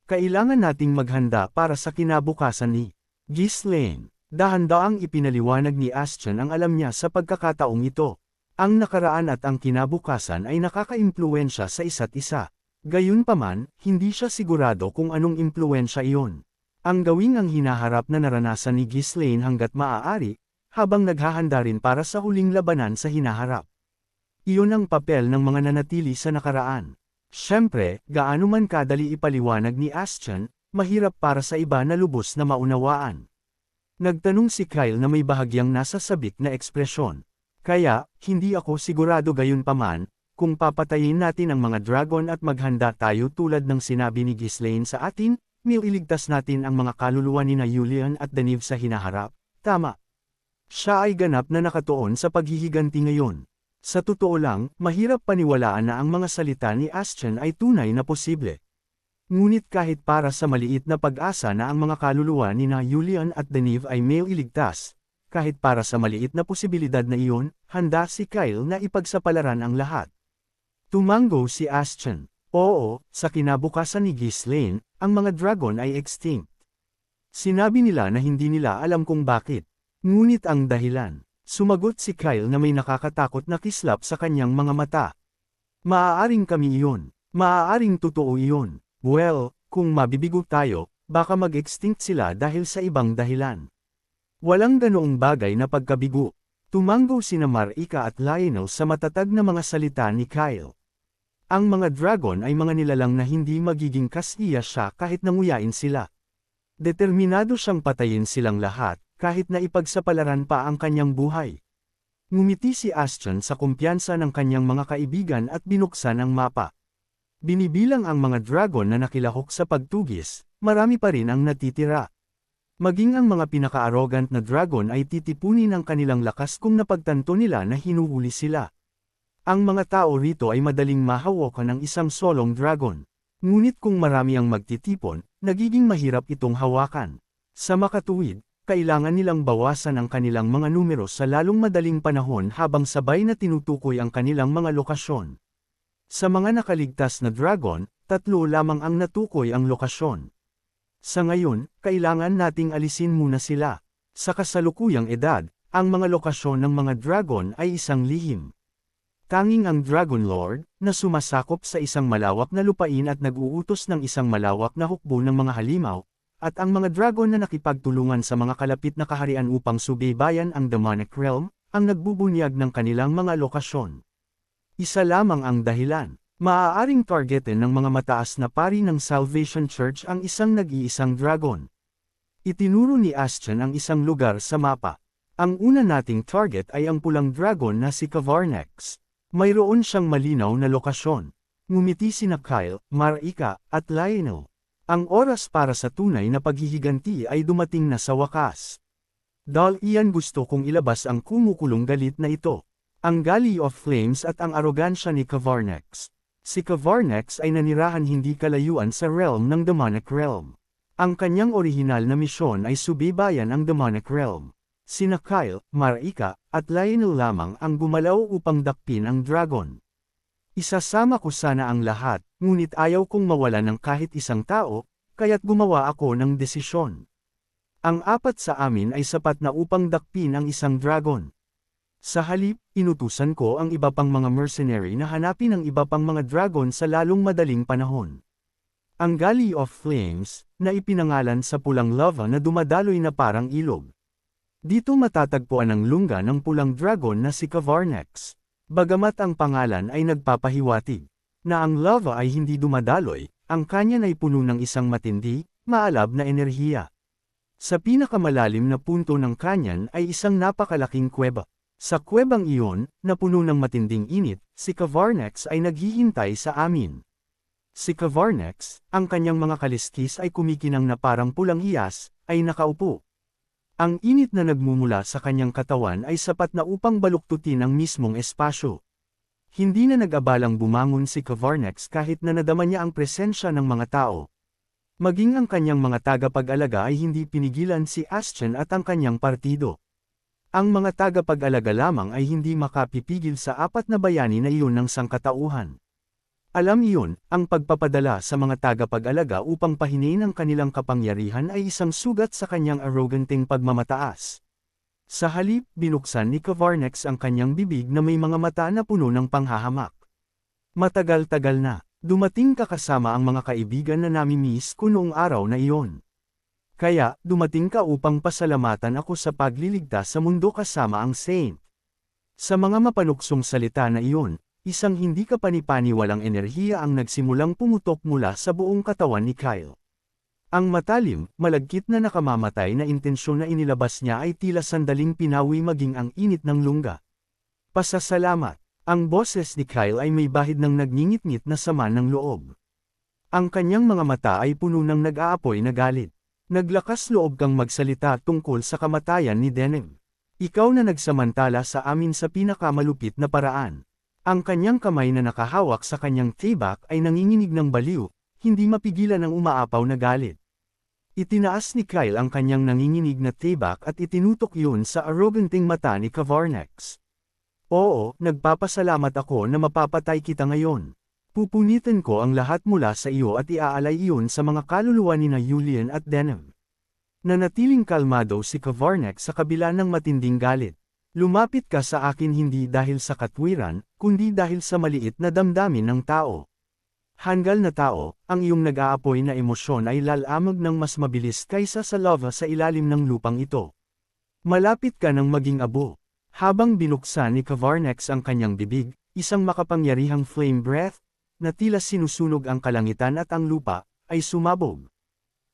"Kailangan nating maghanda para sa kinabukasan ni Ghislaine." Dahan-daang ipinaliwanag ni Astian ang alam niya sa pagkakataong ito. Ang nakaraan at ang kinabukasan ay nakaka-impluwensya sa isa't isa. Gayunpaman, hindi siya sigurado kung anong impluwensya iyon. Ang gawing ang hinaharap na naranasan ni Ghislaine hanggat maaari, habang naghahanda rin para sa huling labanan sa hinaharap. Iyon ang papel ng mga nanatili sa nakaraan. Siyempre, gaano man kadali ipaliwanag ni Astian, mahirap para sa iba na lubos na maunawaan. Nagtanong si Kyle na may bahagyang nasasabik na ekspresyon. "Kaya, hindi ako sigurado gayunpaman, kung papatayin natin ang mga dragon at maghanda tayo tulad ng sinabi ni Ghislaine sa atin, iligtas natin ang mga kaluluwa ni na Julian at Daniv sa hinaharap, tama. Siya ay ganap na nakatuon sa paghihiganti ngayon. Sa totoo lang, mahirap paniwalaan na ang mga salita ni Astian ay tunay na posible. Ngunit kahit para sa maliit na pag-asa na ang mga kaluluwa ni na Julian at Daniv ay may iligtas, kahit para sa maliit na posibilidad na iyon, handa si Kyle na ipagsapalaran ang lahat. Tumango si Astian. Oo, sa kinabukasan ni Ghislaine, ang mga dragon ay extinct. Sinabi nila na hindi nila alam kung bakit. Ngunit ang dahilan, sumagot si Kyle na may nakakatakot na kislap sa kanyang mga mata. Maaaring kami iyon. Maaaring totoo iyon. Well, kung mabibigo tayo, baka mag-extinct sila dahil sa ibang dahilan. Walang ganoong bagay na pagkabigo. Tumango sina Marika at Lionel sa matatag na mga salita ni Kyle. Ang mga dragon ay mga nilalang na hindi magiging kasiya siya kahit nanguyain sila. Determinado siyang patayin silang lahat, kahit na ipagsapalaran pa ang kanyang buhay. Ngumiti si Astian sa kumpiyansa ng kanyang mga kaibigan at binuksan ang mapa. Binibilang ang mga dragon na nakilahok sa pagtugis, marami pa rin ang natitira. Maging ang mga pinaka-arrogant na dragon ay titipunin ang kanilang lakas kung napagtanto nila na hinuhuli sila. Ang mga tao rito ay madaling mahawakan ng isang solong dragon. Ngunit kung marami ang magtitipon, nagiging mahirap itong hawakan. Sa makatuwid, kailangan nilang bawasan ang kanilang mga numero sa lalong madaling panahon habang sabay na tinutukoy ang kanilang mga lokasyon. Sa mga nakaligtas na dragon, 3 lamang ang natukoy ang lokasyon. Sa ngayon, kailangan nating alisin muna sila. Sa kasalukuyang edad, ang mga lokasyon ng mga dragon ay isang lihim. Tanging ang Dragon Lord, na sumasakop sa isang malawak na lupain at nag-uutos ng isang malawak na hukbo ng mga halimaw, at ang mga dragon na nakipagtulungan sa mga kalapit na kaharian upang subaybayan ang demonic realm, ang nagbubunyag ng kanilang mga lokasyon. Isa lamang ang dahilan. Maaaring targetin ng mga mataas na pari ng Salvation Church ang isang nag-iisang dragon. Itinuro ni Astian ang isang lugar sa mapa. Ang una nating target ay ang pulang dragon na si Cavarnex. Mayroon siyang malinaw na lokasyon. Ngumiti sina Kyle, Marika, at Lionel. Ang oras para sa tunay na paghihiganti ay dumating na sa wakas. Dahil iyan gusto kong ilabas ang kumukulong galit na ito. Ang Galley of Flames at ang arogansya ni Cavarnex. Si Cavarnex ay nanirahan hindi kalayuan sa realm ng demonic realm. Ang kanyang orihinal na misyon ay subaybayan ang demonic realm. Sina Kyle, Marika, at Lionel lamang ang gumalaw upang dakpin ang dragon. Isasama ko sana ang lahat, ngunit ayaw kong mawala ng kahit isang tao, kaya't gumawa ako ng desisyon. Ang 4 sa amin ay sapat na upang dakpin ang isang dragon. Sa halip, inutusan ko ang iba pang mga mercenary na hanapin ang iba pang mga dragon sa lalong madaling panahon. Ang Galley of Flames, na ipinangalan sa pulang lava na dumadaloy na parang ilog. Dito matatagpuan ang lungga ng pulang dragon na si Cavarnex. Bagamat ang pangalan ay nagpapahiwatig na ang lava ay hindi dumadaloy, ang kanyan ay puno ng isang matindi, maalab na enerhiya. Sa pinakamalalim na punto ng kanyan ay isang napakalaking kuweba. Sa kuwebang iyon, na puno ng matinding init, si Cavarnex ay naghihintay sa amin. Si Cavarnex, ang kanyang mga kaliskis ay kumikinang na parang pulang hiyas, ay nakaupo. Ang init na nagmumula sa kanyang katawan ay sapat na upang baluktutin ang mismong espasyo. Hindi na nag-abalang bumangon si Cavarnex kahit na nadama niya ang presensya ng mga tao. Maging ang kanyang mga tagapag-alaga ay hindi pinigilan si Astian at ang kanyang partido. Ang mga tagapag-alaga lamang ay hindi makapipigil sa 4 na bayani na iyon ng sangkatauhan. Alam iyon, ang pagpapadala sa mga tagapag-alaga upang pahinain ang kanilang kapangyarihan ay isang sugat sa kanyang arroganting pagmamataas. Sa halip, binuksan ni Cavarnex ang kanyang bibig na may mga mata na puno ng panghahamak. Matagal-tagal na, dumating ka kasama ang mga kaibigan na nami-miss ko noong araw na iyon. Kaya, dumating ka upang pasalamatan ako sa pagliligtas sa mundo kasama ang Saint. Sa mga mapanuksong salita na iyon, isang hindi kapanipaniwalang enerhiya ang nagsimulang pumutok mula sa buong katawan ni Kyle. Ang matalim, malagkit na nakamamatay na intensyon na inilabas niya ay tila sandaling pinawi maging ang init ng lungga. Pasasalamat. Ang boses ni Kyle ay may bahid ng nagngingit-ngit na sama ng loob. Ang kanyang mga mata ay puno ng nag-aapoy na galit. Naglakas loob kang magsalita tungkol sa kamatayan ni Denim. Ikaw na nagsamantala sa amin sa pinakamalupit na paraan. Ang kanyang kamay na nakahawak sa kanyang tibak ay nanginginig ng baliw, hindi mapigilan ang umaapaw na galit. Itinaas ni Kyle ang kanyang nanginginig na tibak at itinutok yun sa arroganting mata ni Kavarnex. Oo, nagpapasalamat ako na mapapatay kita ngayon. Pupunitin ko ang lahat mula sa iyo at iaalay iyon sa mga kaluluwa ni na Julian at Denim. Nanatiling kalmado si Kavarnex sa kabila ng matinding galit. Lumapit ka sa akin hindi dahil sa katwiran, kundi dahil sa maliit na damdamin ng tao. Hanggal na tao, ang iyong nag-aapoy na emosyon ay lalamog ng mas mabilis kaysa sa lava sa ilalim ng lupang ito. Malapit ka ng maging abo. Habang binuksan ni Kavarnex ang kanyang bibig, isang makapangyarihang flame breath, na tila sinusunog ang kalangitan at ang lupa, ay sumabog.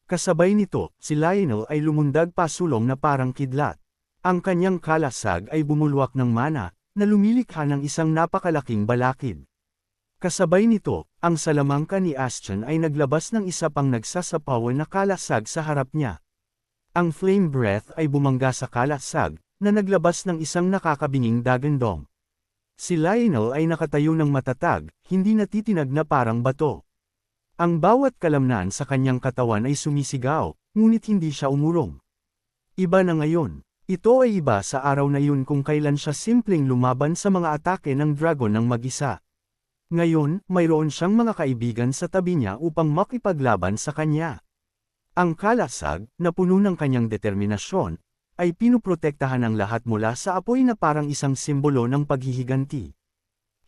Kasabay nito, si Lionel ay lumundag pasulong na parang kidlat. Ang kanyang kalasag ay bumulwak ng mana, na lumilikha ng isang napakalaking balakid. Kasabay nito, ang salamangka ni Ashton ay naglabas ng isa pang nagsasapaw na kalasag sa harap niya. Ang flame breath ay bumangga sa kalasag, na naglabas ng isang nakakabinging dagandong. Si Lionel ay nakatayo ng matatag, hindi natitinag na parang bato. Ang bawat kalamnan sa kanyang katawan ay sumisigaw, ngunit hindi siya umurong. Iba na ngayon. Ito ay iba sa araw na yun kung kailan siya simpleng lumaban sa mga atake ng dragon ng mag-isa. Ngayon, mayroon siyang mga kaibigan sa tabi niya upang makipaglaban sa kanya. Ang kalasag, na puno ng kanyang determinasyon, ay pinuprotektahan ang lahat mula sa apoy na parang isang simbolo ng paghihiganti.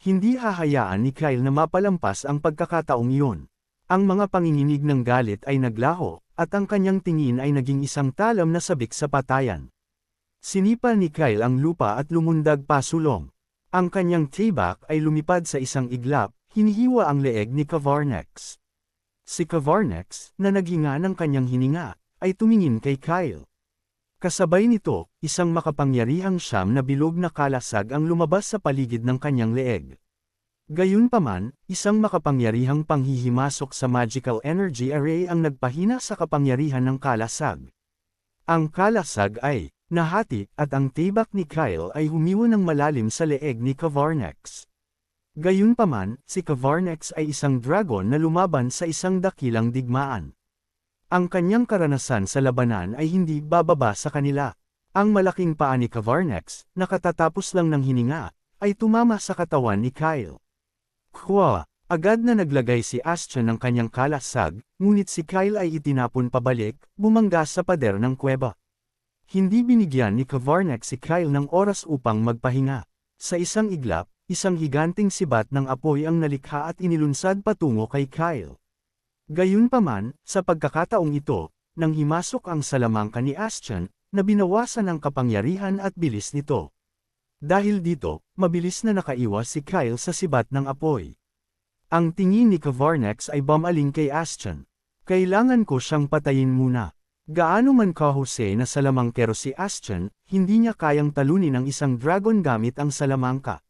Hindi hahayaan ni Kyle na mapalampas ang pagkakataong iyon. Ang mga panginginig ng galit ay naglaho, at ang kanyang tingin ay naging isang talam na sabik sa patayan. Sinipa ni Kyle ang lupa at lumundag pasulong. Ang kanyang tibak ay lumipad sa isang iglap, hinihiwa ang leeg ni Kavarnex. Si Kavarnex, na naghinga ng kanyang hininga, ay tumingin kay Kyle. Kasabay nito, isang makapangyarihang siyam na bilog na kalasag ang lumabas sa paligid ng kanyang leeg. Gayunpaman, isang makapangyarihang panghihimasok sa magical energy array ang nagpahina sa kapangyarihan ng kalasag. Ang kalasag ay nahati at ang tibak ni Kyle ay humiwa ng malalim sa leeg ni Kavarnex. Gayunpaman, si Kavarnex ay isang dragon na lumaban sa isang dakilang digmaan. Ang kanyang karanasan sa labanan ay hindi bababa sa kanila. Ang malaking paa ni Kavarnex, na katatapos lang ng hininga, ay tumama sa katawan ni Kyle. Agad na naglagay si Ashton ng kanyang kalasag, ngunit si Kyle ay itinapon pabalik, bumangga sa pader ng kuweba. Hindi binigyan ni Kavarnex si Kyle ng oras upang magpahinga. Sa isang iglap, isang higanting sibat ng apoy ang nalikha at inilunsad patungo kay Kyle. Gayunpaman, sa pagkakataong ito, nang himasok ang salamangka ni Ashton, na binawasan ang kapangyarihan at bilis nito. Dahil dito, mabilis na nakaiwas si Kyle sa sibat ng apoy. Ang tingin ni Kavarnex ay bumaling kay Ashton. Kailangan ko siyang patayin muna. Gaano man kahusay na salamangkero si Ashton, hindi niya kayang talunin ang isang dragon gamit ang salamangka.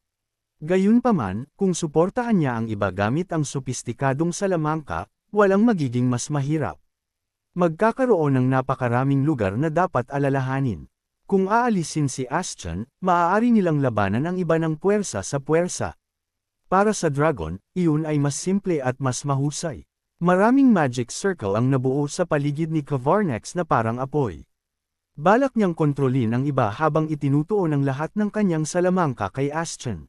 Gayunpaman, kung suportahan niya ang iba gamit ang sopistikadong salamangka, walang magiging mas mahirap. Magkakaroon ng napakaraming lugar na dapat alalahanin. Kung aalisin si Ashton, maaari nilang labanan ang iba ng puwersa sa puwersa. Para sa dragon, iyon ay mas simple at mas mahusay. Maraming magic circle ang nabuo sa paligid ni Kavarnex na parang apoy. Balak niyang kontrolin ang iba habang itinutuon ang lahat ng kanyang salamangka kay Ashton.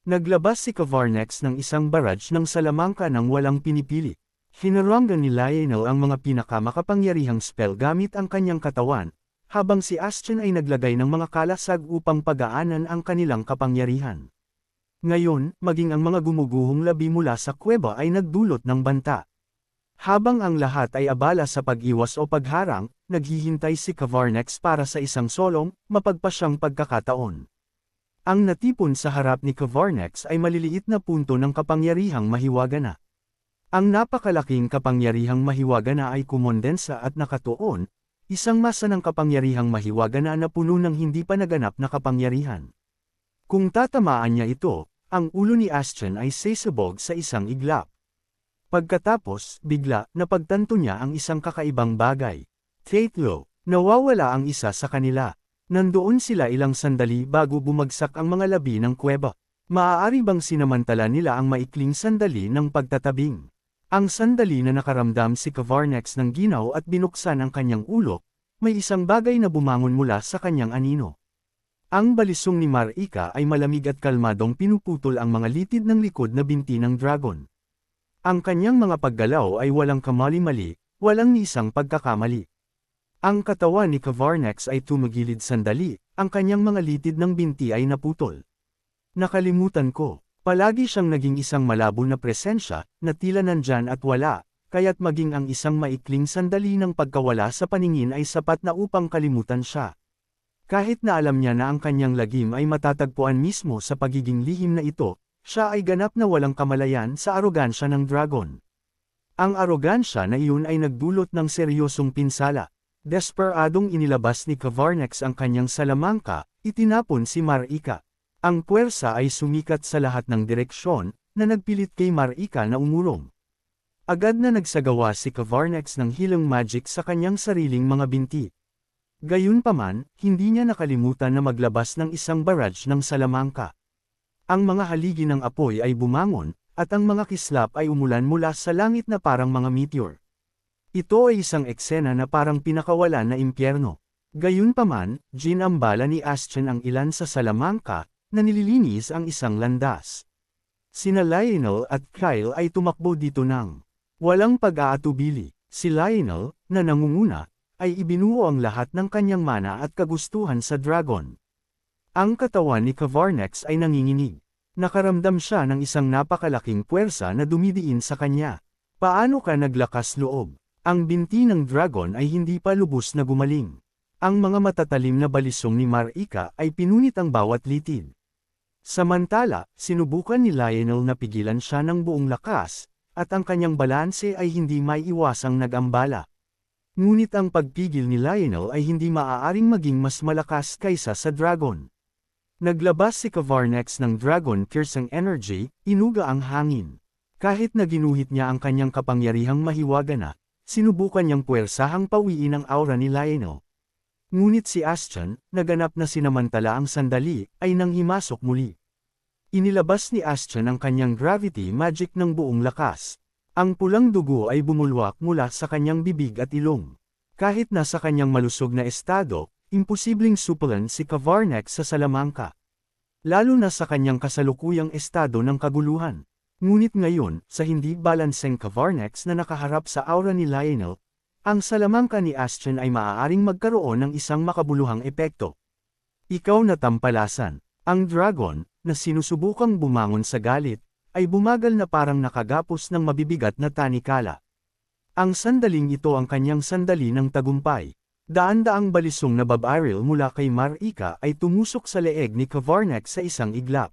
Naglabas si Kavarnex ng isang barrage ng salamangka nang walang pinipili. Hinarangan ni Lionel ang mga pinakamakapangyarihang spell gamit ang kanyang katawan, habang si Ashton ay naglagay ng mga kalasag upang pagaanan ang kanilang kapangyarihan. Ngayon, maging ang mga gumuguhong labi mula sa kuweba ay nagdulot ng banta. Habang ang lahat ay abala sa pag-iwas o pagharang, naghihintay si Kavarnex para sa isang solong, mapagpasyang pagkakataon. Ang natipon sa harap ni Kavarnex ay maliliit na punto ng kapangyarihang mahiwagana. Ang napakalaking kapangyarihang mahiwagana ay kumondensa at nakatuon, isang masa ng kapangyarihang mahiwagana na puno ng hindi pa naganap na kapangyarihan. Kung tatamaan niya ito, ang ulo ni Ashton ay sesabog sa isang iglap. Pagkatapos, bigla, napagtanto niya ang isang kakaibang bagay. Tatlo, nawawala ang isa sa kanila. Nandoon sila ilang sandali bago bumagsak ang mga labi ng kuweba. Maaari bang sinamantala nila ang maikling sandali ng pagtatabing? Ang sandali na nakaramdam si Kavarnex ng ginaw at binuksan ang kanyang ulo, may isang bagay na bumangon mula sa kanyang anino. Ang balisong ni Marika ay malamig at kalmadong pinuputol ang mga litid ng likod na binti ng dragon. Ang kanyang mga paggalaw ay walang kamali-mali, walang ni isang pagkakamali. Ang katawan ni Kavarnex ay tumagilid sandali, ang kanyang mga litid ng binti ay naputol. Nakalimutan ko, palagi siyang naging isang malabo na presensya, na tila nandyan at wala, kaya't maging ang isang maikling sandali ng pagkawala sa paningin ay sapat na upang kalimutan siya. Kahit na alam niya na ang kanyang lagim ay matatagpuan mismo sa pagiging lihim na ito, siya ay ganap na walang kamalayan sa arogansya ng dragon. Ang arogansya na iyon ay nagdulot ng seryosong pinsala. Desperadong inilabas ni Kavarnex ang kanyang salamangka, itinapon si Marika. Ang puwersa ay sumikat sa lahat ng direksyon, na nagpilit kay Marika na umurong. Agad na nagsagawa si Kavarnex ng healing magic sa kanyang sariling mga binti. Gayunpaman, hindi niya nakalimutan na maglabas ng isang barrage ng salamangka. Ang mga haligi ng apoy ay bumangon, at ang mga kislap ay umulan mula sa langit na parang mga meteor. Ito ay isang eksena na parang pinakawalan na impyerno. Gayunpaman, ginambala ni Astrid ang ilan sa salamangka, na nililinis ang isang landas. Sina Lionel at Kyle ay tumakbo dito nang walang pag-aatubili. Si Lionel, na nangunguna, ay ibinuo ang lahat ng kanyang mana at kagustuhan sa dragon. Ang katawan ni Kavarnex ay nanginginig. Nakaramdam siya ng isang napakalaking puwersa na dumidiin sa kanya. Paano ka naglakas loob? Ang binti ng dragon ay hindi pa lubos na gumaling. Ang mga matatalim na balisong ni Marika ay pinunit ang bawat litid. Samantala, sinubukan ni Lionel na pigilan siya ng buong lakas, at ang kanyang balanse ay hindi maiiwasang nag-ambala. Ngunit ang pagpigil ni Lionel ay hindi maaaring maging mas malakas kaysa sa dragon. Naglabas si Kavarnex ng dragon piercing energy, inuga ang hangin. Kahit na ginuhit niya ang kanyang kapangyarihang mahiwaga na, sinubukan niyang puwersahang pawiin ang aura ni Lionel. Ngunit si Astrid, naganap na sinamantala ang sandali, ay nanghimasok muli. Inilabas ni Astrid ang kanyang gravity magic ng buong lakas. Ang pulang dugo ay bumulwak mula sa kanyang bibig at ilong. Kahit nasa kanyang malusog na estado, imposibleng supulan si Kavarnex sa salamangka. Lalo na sa kanyang kasalukuyang estado ng kaguluhan. Ngunit ngayon, sa hindi balanseng Kavarnex na nakaharap sa aura ni Lionel, ang salamangka ni Astrid ay maaaring magkaroon ng isang makabuluhang epekto. Ikaw na tampalasan. Ang dragon, na sinusubukang bumangon sa galit, ay bumagal na parang nakagapos ng mabibigat na tanikala. Ang sandaling ito ang kanyang sandali ng tagumpay. Daan-daang balisong na babaril mula kay Marika ay tumusok sa leeg ni Kavarnex sa isang iglap.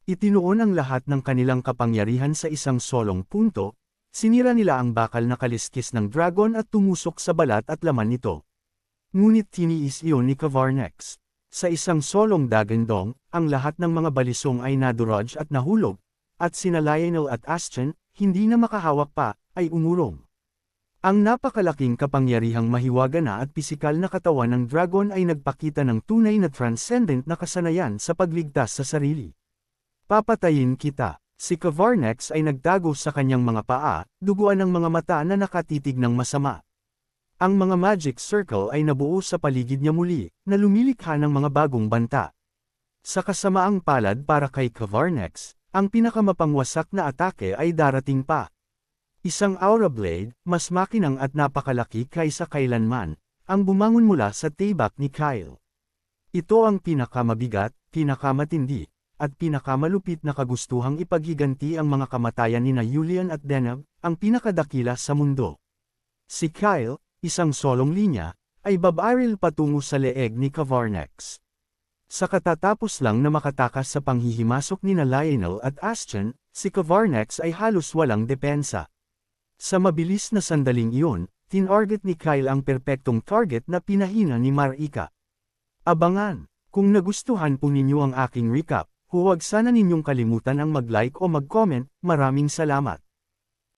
Itinuon ang lahat ng kanilang kapangyarihan sa isang solong punto, sinira nila ang bakal na kaliskis ng dragon at tumusok sa balat at laman nito. Ngunit tiniis iyon ni Kavarnex. Sa isang solong dagandong, ang lahat ng mga balisong ay nadurog at nahulog, at sina Lionel at Astrid, hindi na makahawak pa, ay umurong. Ang napakalaking kapangyarihang mahiwaga na at pisikal na katawan ng dragon ay nagpakita ng tunay na transcendent na kasanayan sa pagligtas sa sarili. Papatayin kita. Si Kavarnex ay nagtago sa kanyang mga paa, duguan ng mga mata na nakatitig ng masama. Ang mga magic circle ay nabuo sa paligid niya muli, na lumilikha ng mga bagong banta. Sa kasamaang palad para kay Kavarnex, ang pinakamapangwasak na atake ay darating pa. Isang aura blade, mas makinang at napakalaki kaysa kailanman, ang bumangon mula sa tibak ni Kyle. Ito ang pinakamabigat, pinakamatindi, at pinakamalupit na kagustuhang ipaghiganti ang mga kamatayan nina Julian at Deneb, ang pinakadakila sa mundo. Si Kyle, isang solong linya, ay babaril patungo sa leeg ni Kavarnex. Sa katatapos lang na makatakas sa panghihimasok nina Lionel at Astrid, si Kavarnex ay halos walang depensa. Sa mabilis na sandaling iyon, tinarget ni Kyle ang perpektong target na pinahina ni Marika. Abangan! Kung nagustuhan po ninyo ang aking recap, huwag sana ninyong kalimutan ang mag-like o mag-comment. Maraming salamat.